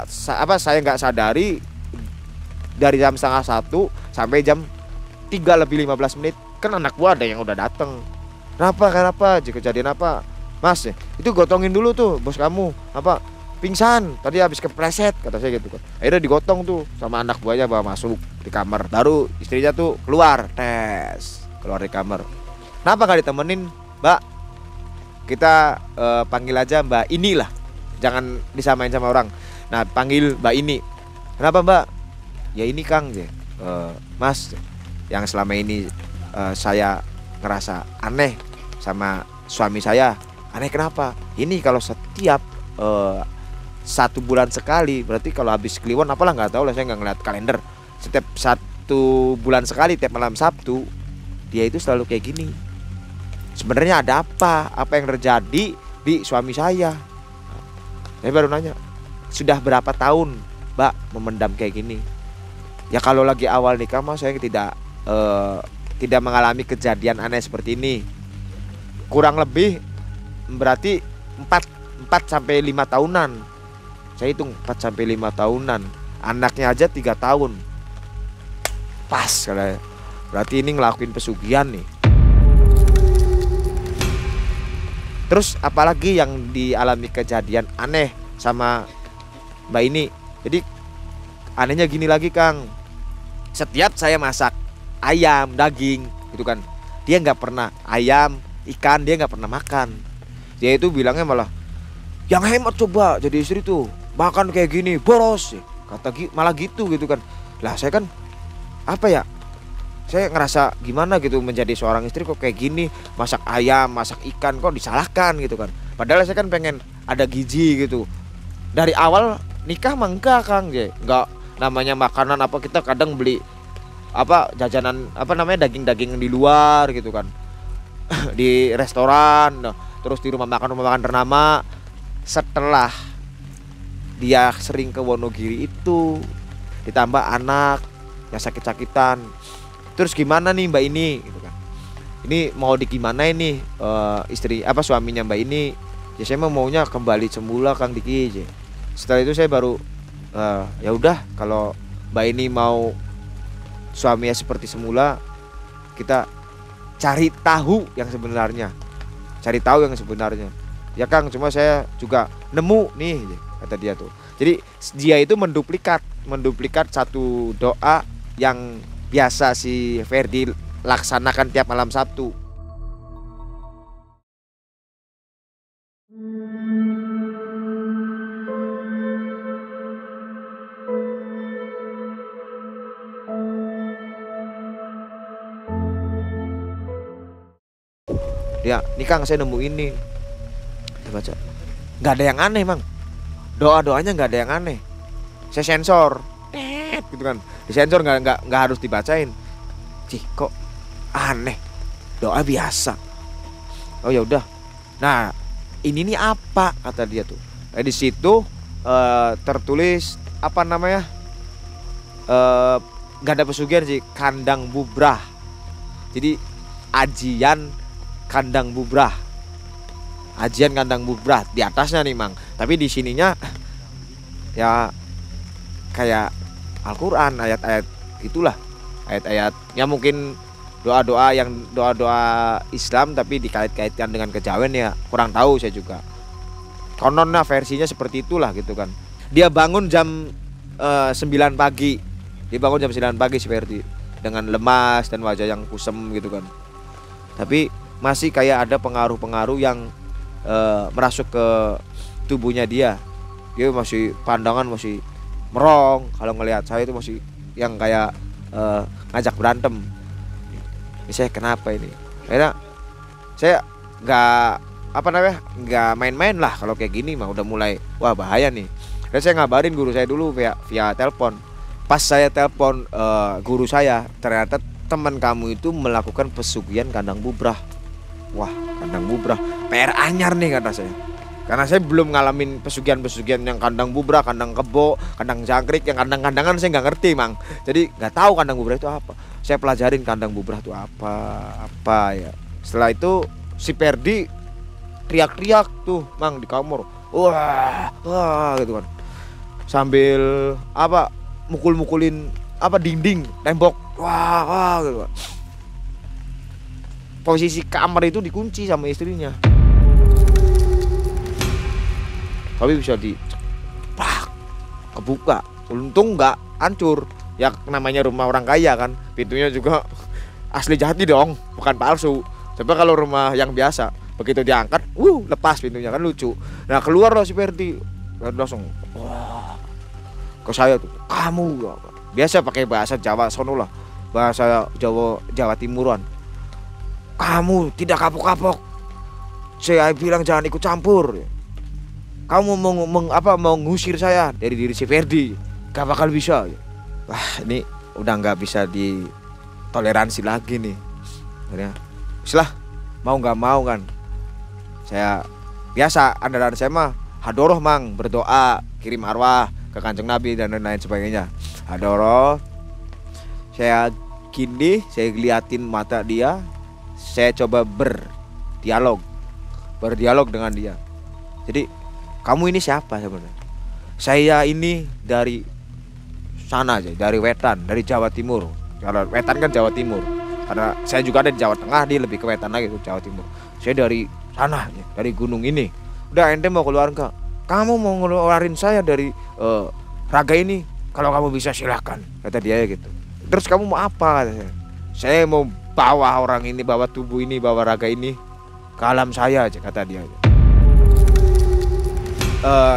saya nggak sadari dari jam 12:30 sampai jam 3:15 kan anak gua ada yang udah dateng. Kenapa? Kejadian apa? Mas, itu gotongin dulu tuh bos kamu. Apa? Pingsan, tadi habis kepleset kata saya gitu kan. Akhirnya digotong tuh sama anak buahnya, bawa masuk di kamar. Baru istrinya tuh keluar di kamar. Kenapa gak ditemenin, Mbak? Kita panggil aja Mbak Ini lah. Jangan disamain sama orang. Nah, panggil Mbak Ini. Kenapa, Mbak? Ya ini Kang, Mas, yang selama ini saya ngerasa aneh sama suami saya. Aneh kenapa? Ini kalau setiap 1 bulan sekali, berarti kalau habis Kliwon apalah nggak tahu lah, saya nggak ngeliat kalender. Setiap 1 bulan sekali, tiap malam Sabtu dia itu selalu kayak gini. Sebenarnya ada apa? Apa yang terjadi di suami saya? Saya baru nanya, sudah berapa tahun Mbak memendam kayak gini? Ya kalau lagi awal nikah mah saya tidak mengalami kejadian aneh seperti ini. Kurang lebih berarti 4-5 tahunan. Saya hitung 4-5 tahunan. Anaknya aja 3 tahun. Pas kalau berarti ini ngelakuin pesugihan nih. Terus apalagi yang dialami kejadian aneh sama Mbak ini. Jadi anehnya gini lagi Kang. Setiap saya masak ayam, daging gitu kan, dia nggak pernah ayam, ikan dia nggak pernah makan. Dia itu bilangnya malah, yang hemat coba jadi istri tuh, makan kayak gini boros, kata malah gitu kan. Lah saya kan apa ya, saya ngerasa gimana gitu menjadi seorang istri kok kayak gini, masak ayam, masak ikan kok disalahkan gitu kan. Padahal saya kan pengen ada gizi gitu. Dari awal nikah mah enggak Kang, enggak namanya makanan apa kita kadang beli apa jajanan apa namanya daging-daging di luar gitu kan. Di restoran, terus di rumah makan ternama. Setelah dia sering ke Wonogiri itu ditambah anak yang sakit-sakitan, terus gimana nih Mbak ini gitu kan, ini mau gimana ini istri apa suaminya Mbak ini, ya saya maunya kembali semula Kang Diki. Setelah itu saya baru ya udah kalau Mbak ini mau suaminya seperti semula, kita cari tahu yang sebenarnya, ya Kang, cuma saya juga nemu nih kata dia tuh. Jadi dia itu menduplikat satu doa yang biasa si Ferdi laksanakan tiap malam Sabtu. Ya, nih Kang saya nemu ini. Saya baca. Nggak ada yang aneh, Mang. Doa-doanya nggak ada yang aneh. Saya sensor. Gitu kan. Disensor nggak harus dibacain. Cih, kok aneh. Doa biasa. Oh ya udah. Nah, ini nih apa kata dia tuh. Di situ tertulis apa namanya? Nggak ada pesugihan sih, kandang bubrah. Jadi ajian kandang bubrah. Ajian kandang bubrah di atasnya nih Mang. Tapi di sininya ya kayak Al-Qur'an, ayat-ayat gitulah. Ayat-ayat ya mungkin doa-doa Islam tapi dikait-kaitkan dengan kejawen ya. Kurang tahu saya juga. Kononnya versinya seperti itulah gitu kan. Dia bangun jam 9 pagi. Dia bangun jam 9 pagi si Ferdi dengan lemas dan wajah yang kusem gitu kan. Tapi masih kayak ada pengaruh-pengaruh yang merasuk ke tubuhnya dia. Dia masih pandangan masih merong. Kalau ngelihat saya itu masih yang kayak ngajak berantem. Ini saya kenapa ini? Karena saya nggak main-main lah kalau kayak gini mah udah mulai wah bahaya nih. Dan saya ngabarin guru saya dulu via telepon. Pas saya telepon guru saya, ternyata teman kamu itu melakukan pesugihan kandang bubrah. Wah, kandang bubrah PR anyar nih kata saya. Karena saya belum ngalamin pesugihan-pesugihan yang kandang bubrah, kandang kebo, kandang jangkrik, yang kandang-kandangan saya nggak ngerti Mang. Jadi nggak tahu kandang bubrah itu apa. Saya pelajarin kandang bubrah itu apa ya. Setelah itu si Ferdi teriak-teriak tuh Mang di kamar. Wah gitu kan. Sambil mukul-mukulin dinding, tembok. Wah gitu kan. Posisi kamar itu dikunci sama istrinya. Tapi bisa kebuka. Untung nggak hancur. Ya namanya rumah orang kaya kan. Pintunya juga asli jati dong, bukan palsu. Coba kalau rumah yang biasa, begitu diangkat, lepas pintunya kan lucu. Nah keluar loh si Ferdi. Langsung ke saya tuh, kamu biasa pakai bahasa Jawa sono lah. Bahasa Jawa Timuran. Kamu tidak kapok-kapok. Saya bilang jangan ikut campur. Kamu mau ngusir saya dari diri si Ferdi. Gak bakal bisa. Wah ini udah gak bisa ditoleransi lagi nih. Akhirnya setelah mau gak mau kan, saya biasa andalan saya mah hadoroh Mang, berdoa kirim arwah ke Kanjeng Nabi dan lain-lain sebagainya. Hadoroh. Saya ngeliatin mata dia. Saya coba berdialog dengan dia. Jadi kamu ini siapa sebenarnya? Saya ini dari sana aja, dari Wetan, dari Jawa Timur. Kalau Wetan kan Jawa Timur. Karena saya juga ada di Jawa Tengah, dia lebih ke Wetan lagi tuh Jawa Timur. Saya dari sana, dari gunung ini. Udah ente mau keluar enggak? Kamu mau ngeluarin saya dari raga ini? Kalau kamu bisa silakan, kata dia gitu. Terus kamu mau apa? Kata saya. Saya mau bawa orang ini, bawa tubuh ini, bawa raga ini ke alam saya aja, kata dia.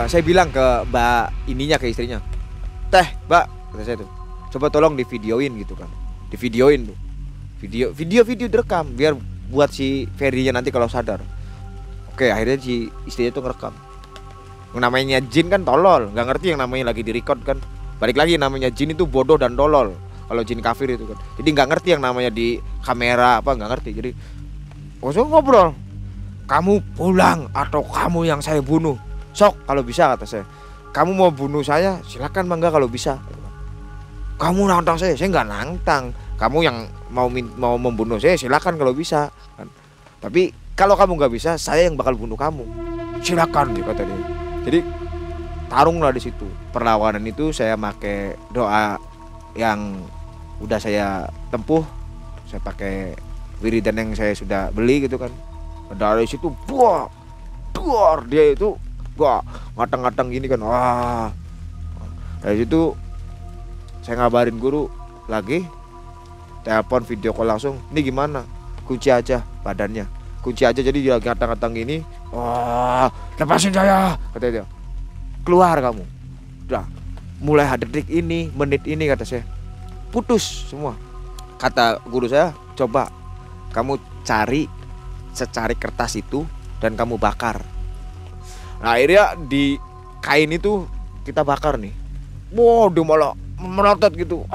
Saya bilang ke mbak ininya, ke istrinya, teh mbak, kata saya tuh, coba tolong divideoin gitu kan, divideoin tuh. video direkam biar buat si Ferdinya nanti kalau sadar. Oke, akhirnya si istrinya tuh ngerekam. Yang namanya jin kan tolol, nggak ngerti yang namanya lagi direcord kan. Balik lagi, namanya jin itu bodoh dan tolol. Kalau jin kafir itu kan, jadi nggak ngerti yang namanya di kamera apa, nggak ngerti. Jadi langsung ngobrol, kamu pulang atau kamu yang saya bunuh. Sok kalau bisa, kata saya. Kamu mau bunuh saya silakan, mangga kalau bisa. Kamu nantang saya nggak nantang. Kamu yang mau membunuh saya silakan kalau bisa kan. Tapi kalau kamu nggak bisa, saya yang bakal bunuh kamu. Silakan, kata dia. Jadi tarunglah di situ. Perlawanan itu saya pakai doa yang udah saya tempuh. Saya pakai wiridan yang saya sudah beli gitu kan. Dari situ buah dia itu ngatang-ngatang gini kan. Wah. Dari situ saya ngabarin guru lagi. Telepon video call langsung. Ini gimana? Kunci aja badannya. Kunci aja, jadi dia ngatang-ngatang gini. Wah, lepasin saya, kata dia. Keluar kamu. Udah. Mulai detik ini, menit ini, kata saya, putus semua. Kata guru saya, coba kamu cari secari kertas itu dan kamu bakar. Nah, akhirnya di kain itu kita bakar nih. Wow, dia malah melotot gitu.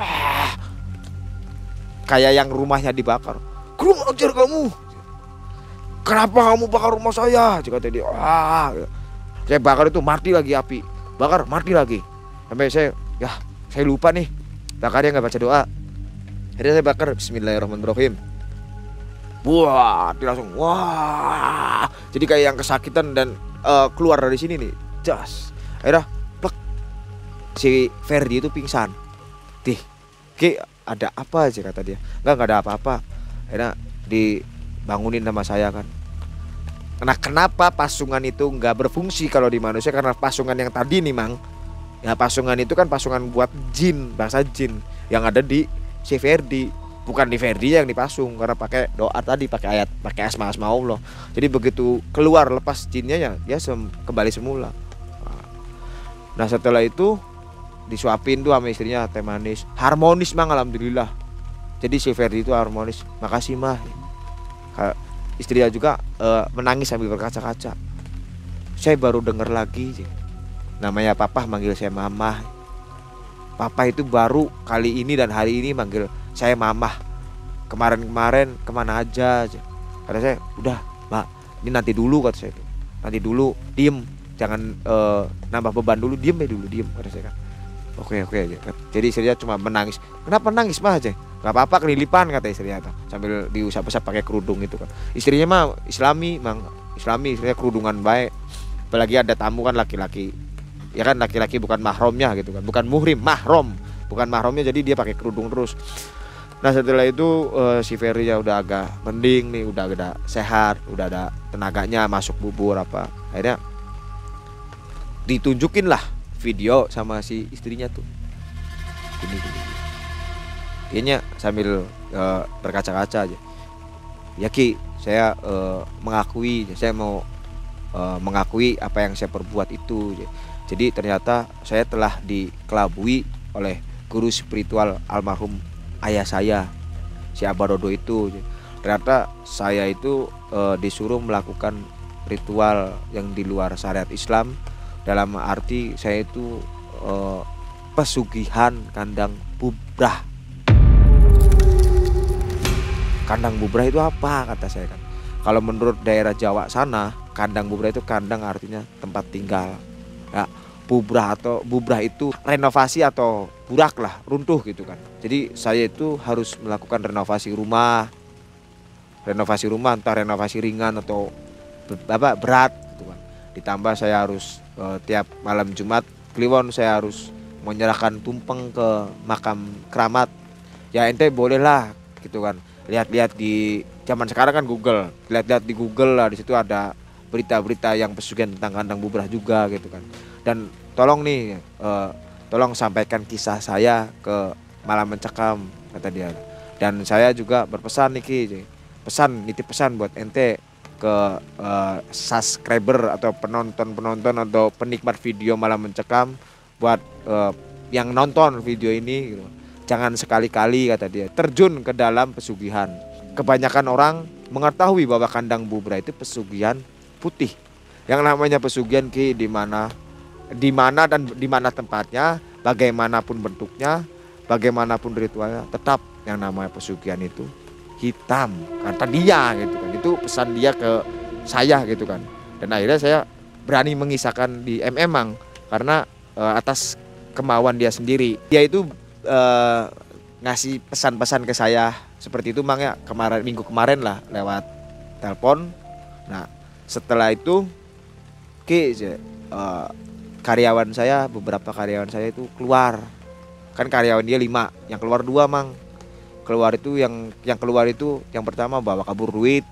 Kayak yang rumahnya dibakar. Kurang ajar kamu. Kenapa kamu bakar rumah saya? Kata dia. Saya bakar itu mati lagi api. Bakar mati lagi. Sampai saya lupa nih. Bakarnya nggak baca doa. Akhirnya saya bakar Bismillahirrahmanirrahim. Wah, dia langsung wah. Jadi kayak yang kesakitan dan keluar dari sini nih. Jas. Akhirnya plek. Si Ferdi itu pingsan. Ki, ada apa aja, kata dia. Enggak ada apa-apa. Akhirnya dibangunin sama saya kan. Nah, kenapa pasungan itu nggak berfungsi kalau di manusia? Karena pasungan yang tadi nih, Mang. Ya, pasungan itu kan pasungan buat jin, bangsa jin yang ada di si Ferdi. Bukan di Ferdi yang dipasung, karena pakai doa tadi, pakai ayat, pakai asma-asma Allah. Jadi begitu keluar lepas jinnya ya dia kembali semula. Nah, setelah itu disuapin tuh sama istrinya teh manis. Harmonis, Mang, alhamdulillah. Jadi si Ferdi itu harmonis. Makasih, Mah. Istrinya juga menangis sambil berkaca-kaca. Saya baru dengar lagi namanya Papa manggil saya Mamah. Papa itu baru kali ini dan hari ini manggil saya Mamah. Kemarin-kemarin kemana aja. Kata saya, udah Mbak, ini nanti dulu, kata saya. Nanti dulu, diem. Jangan nambah beban dulu, diem dulu, diem, kata saya kan. Oke. Jadi istrinya cuma menangis. Kenapa nangis, Mah? Gak apa-apa, kelilipan, kata istrinya tuh, sambil diusap-usap pakai kerudung itu kan. Istrinya mah Islami, Mang. Islami, istrinya kerudungan baik. Apalagi ada tamu kan laki-laki. Ya kan, laki-laki bukan mahramnya gitu kan. Bukan muhrim, mahram. Bukan mahramnya, jadi dia pakai kerudung terus. Nah, setelah itu si Ferry ya udah agak mending nih, udah agak sehat, udah ada tenaganya, masuk bubur apa. Akhirnya ditunjukin lah video sama si istrinya tuh. Gini. Kayaknya sambil berkaca-kaca aja. Ya Ki, saya mengakui, saya mau mengakui apa yang saya perbuat itu. Jadi ternyata saya telah dikelabui oleh guru spiritual almarhum ayah saya, si Abarodo itu. Ternyata saya itu disuruh melakukan ritual yang di luar syariat Islam. Dalam arti saya itu pesugihan kandang bubrah. Kandang bubrah itu apa, kata saya kan. Kalau menurut daerah Jawa sana, kandang bubrah itu kandang artinya tempat tinggal. Ya, bubrah itu renovasi atau burak lah, runtuh gitu kan. Jadi saya itu harus melakukan renovasi rumah. Renovasi rumah, entah renovasi ringan atau berat gitu kan. Ditambah saya harus tiap malam Jumat Kliwon saya harus menyerahkan tumpeng ke makam keramat. Ya ente bolehlah gitu kan. Lihat-lihat di zaman sekarang kan Google. Lihat-lihat di Google lah, di situ ada berita-berita yang pesugihan tentang kandang bubrah juga gitu kan. Dan tolong nih tolong sampaikan kisah saya ke Malam Mencekam, kata dia. Dan saya juga berpesan nih Ki. Nitip pesan buat ente ke subscriber atau penonton atau penikmat video Malam Mencekam, buat yang nonton video ini gitu. jangan sekali-kali kata dia terjun ke dalam pesugihan. Kebanyakan orang mengetahui bahwa kandang Bubra itu pesugihan putih. Yang namanya pesugihan di mana dan di mana tempatnya, bagaimanapun bentuknya, bagaimanapun ritualnya, tetap yang namanya pesugihan itu hitam. Kata dia gitu kan. Itu pesan dia ke saya gitu kan. Dan akhirnya saya berani mengisahkan di Mang karena atas kemauan dia sendiri. Dia itu ngasih pesan-pesan ke saya seperti itu Mang ya, minggu kemarin lah lewat telepon. Nah, setelah itu karyawan saya, beberapa karyawan saya itu keluar. Kan karyawan dia 5, yang keluar 2 Mang. Keluar itu yang keluar itu yang pertama bawa kabur duit.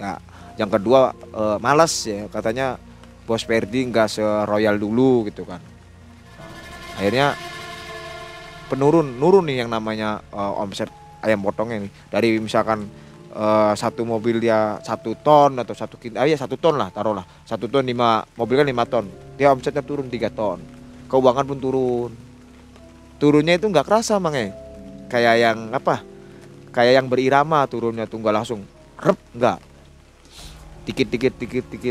Ya, yang kedua malas ya, katanya Bos Ferdi nggak seroyal dulu gitu kan. Akhirnya nurun nih yang namanya omset ayam potongnya nih. Dari misalkan satu mobil dia 1 ton atau 1 ton lah, taruhlah 1 ton, 5 mobil kan 5 ton, dia omsetnya turun 3 ton, keuangan pun turunnya itu nggak kerasa Mang ya, kayak yang berirama turunnya tuh nggak langsung nggak, dikit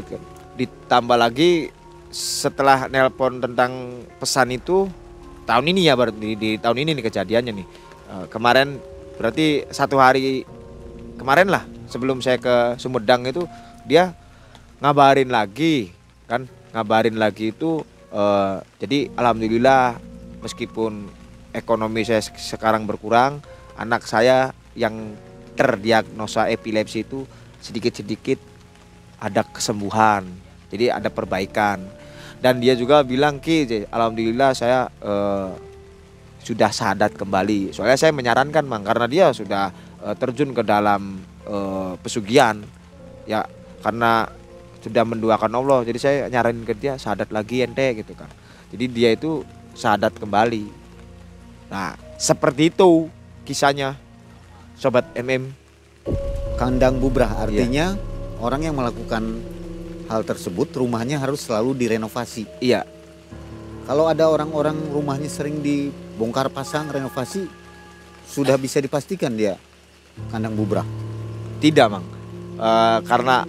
kan. Ditambah lagi setelah nelpon tentang pesan itu tahun ini ya, berarti di tahun ini nih kejadiannya nih. Kemarin berarti 1 hari kemarin lah sebelum saya ke Sumedang itu dia ngabarin lagi itu jadi alhamdulillah meskipun ekonomi saya sekarang berkurang, anak saya yang terdiagnosa epilepsi itu sedikit-sedikit ada kesembuhan, jadi ada perbaikan. Dan dia juga bilang alhamdulillah saya sudah sadat kembali. Soalnya saya menyarankan Mang, karena dia sudah terjun ke dalam pesugihan ya, karena sudah menduakan Allah. Jadi saya nyaranin ke dia sadat lagi ente gitu kan. Jadi dia itu sadat kembali. Nah seperti itu kisahnya Sobat Kandang Bubrah artinya orang yang melakukan hal tersebut rumahnya harus selalu direnovasi. Iya. Kalau ada orang-orang rumahnya sering dibongkar pasang renovasi, sudah bisa dipastikan dia kandang Bubrah? Tidak Mang, karena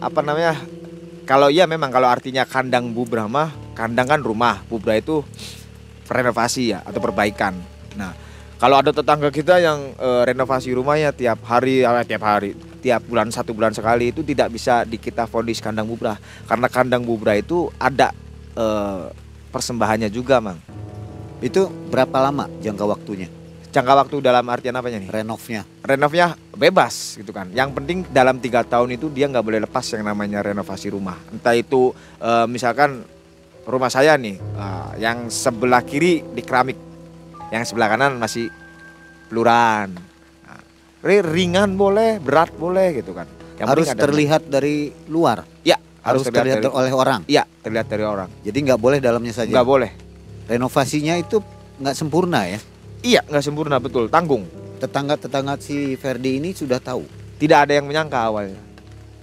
kalau iya memang kalau artinya kandang Bubrah mah, kandang kan rumah, Bubrah itu renovasi ya atau perbaikan. Nah kalau ada tetangga kita yang renovasi rumahnya tiap bulan 1 bulan sekali, itu tidak bisa kita vonis kandang Bubrah, karena kandang Bubrah itu ada persembahannya juga Mang. Itu berapa lama jangka waktunya? Jangka waktu dalam artian apanya nih? Renovnya bebas gitu kan. Yang penting dalam 3 tahun itu dia nggak boleh lepas yang namanya renovasi rumah. Entah itu misalkan rumah saya nih, yang sebelah kiri di keramik, yang sebelah kanan masih peluran. Nah, ringan boleh, berat boleh gitu kan. Yang harus terlihat dari luar. Ya, harus terlihat oleh orang. Iya, terlihat dari orang. Jadi nggak boleh dalamnya saja. Nggak boleh. Renovasinya itu nggak sempurna ya? Iya, nggak sempurna, betul, tanggung. Tetangga si Ferdi ini sudah tahu. Tidak ada yang menyangka awalnya.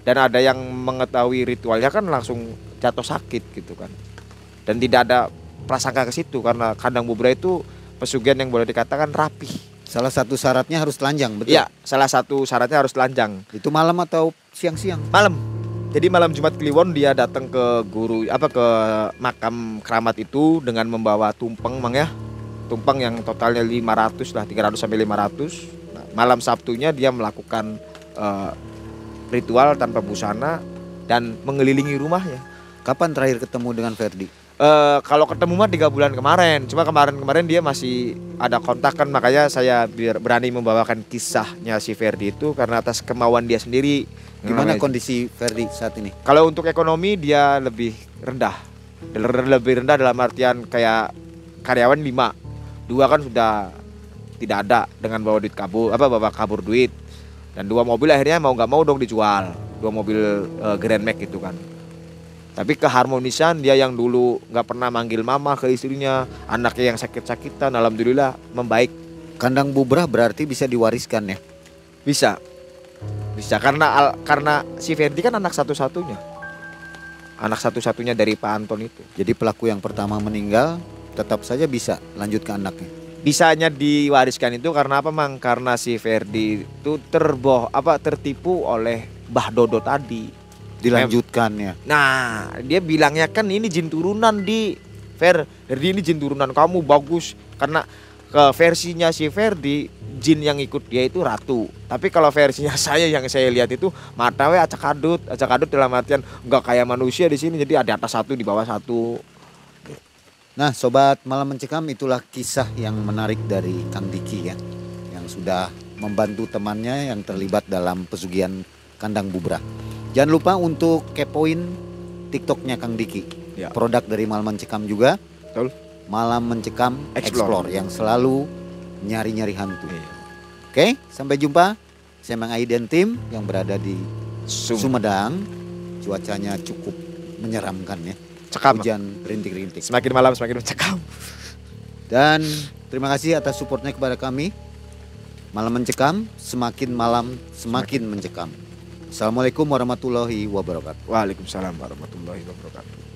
Dan ada yang mengetahui ritualnya kan langsung jatuh sakit gitu kan. Dan tidak ada prasangka ke situ, karena kandang Bubrah itu pesugihan yang boleh dikatakan rapi. Salah satu syaratnya harus telanjang, betul? Iya, salah satu syaratnya harus telanjang. Itu malam atau siang-siang? Malam. Jadi malam Jumat Kliwon dia datang ke ke makam keramat itu dengan membawa tumpeng Mang ya. Tumpeng yang totalnya 500 lah, 300 sampai 500. Nah, malam Sabtunya dia melakukan ritual tanpa busana dan mengelilingi rumahnya. Kapan terakhir ketemu dengan Ferdi? Kalau ketemu mah 3 bulan kemarin. Cuma kemarin dia masih ada kontak kan, makanya saya berani membawakan kisahnya si Ferdi itu karena atas kemauan dia sendiri. Gimana kondisi Ferdi saat ini? Kalau untuk ekonomi dia lebih rendah. Lebih rendah dalam artian kayak karyawan 5. 2 kan sudah tidak ada dengan bawa kabur duit. Dan 2 mobil akhirnya mau nggak mau dong dijual. 2 mobil Grand Max gitu kan. Tapi keharmonisan dia yang dulu nggak pernah manggil mama ke istrinya, anaknya yang sakit-sakitan, alhamdulillah membaik. Kandang Bubrah berarti bisa diwariskan ya? Bisa karena si Ferdi kan anak satu-satunya dari Pak Anton itu. Jadi pelaku yang pertama meninggal tetap saja bisa lanjut ke anaknya? bisanya diwariskan itu karena apa, Mang? Karena si Ferdi itu tertipu oleh Mbah Dodo tadi. Dilanjutkan ya. Nah, dia bilangnya kan ini jin turunan Ferdi ini jin turunan kamu bagus karena ke versinya si Ferdi jin yang ikut dia itu ratu. Tapi kalau versinya saya yang saya lihat itu matawe acak adut dalam artian enggak kayak manusia di sini, jadi ada atas satu di bawah satu. Nah, sobat Malam Mencekam, itulah kisah yang menarik dari Kang Diki ya, yang sudah membantu temannya yang terlibat dalam pesugihan kandang Bubra. Jangan lupa untuk kepoin TikToknya Kang Diki, Ya. produk dari Malam Mencekam juga. Betul. Malam Mencekam Explore. Explore yang selalu nyari-nyari hantu. Iya. Oke, sampai jumpa. Saya Mang Ai dan tim yang berada di Sumedang. Cuacanya cukup menyeramkan ya. Cekam. Hujan rintik-rintik. Semakin malam semakin mencekam. Dan terima kasih atas supportnya kepada kami. Malam Mencekam, semakin malam semakin mencekam. Assalamualaikum warahmatullahi wabarakatuh. Waalaikumsalam warahmatullahi wabarakatuh.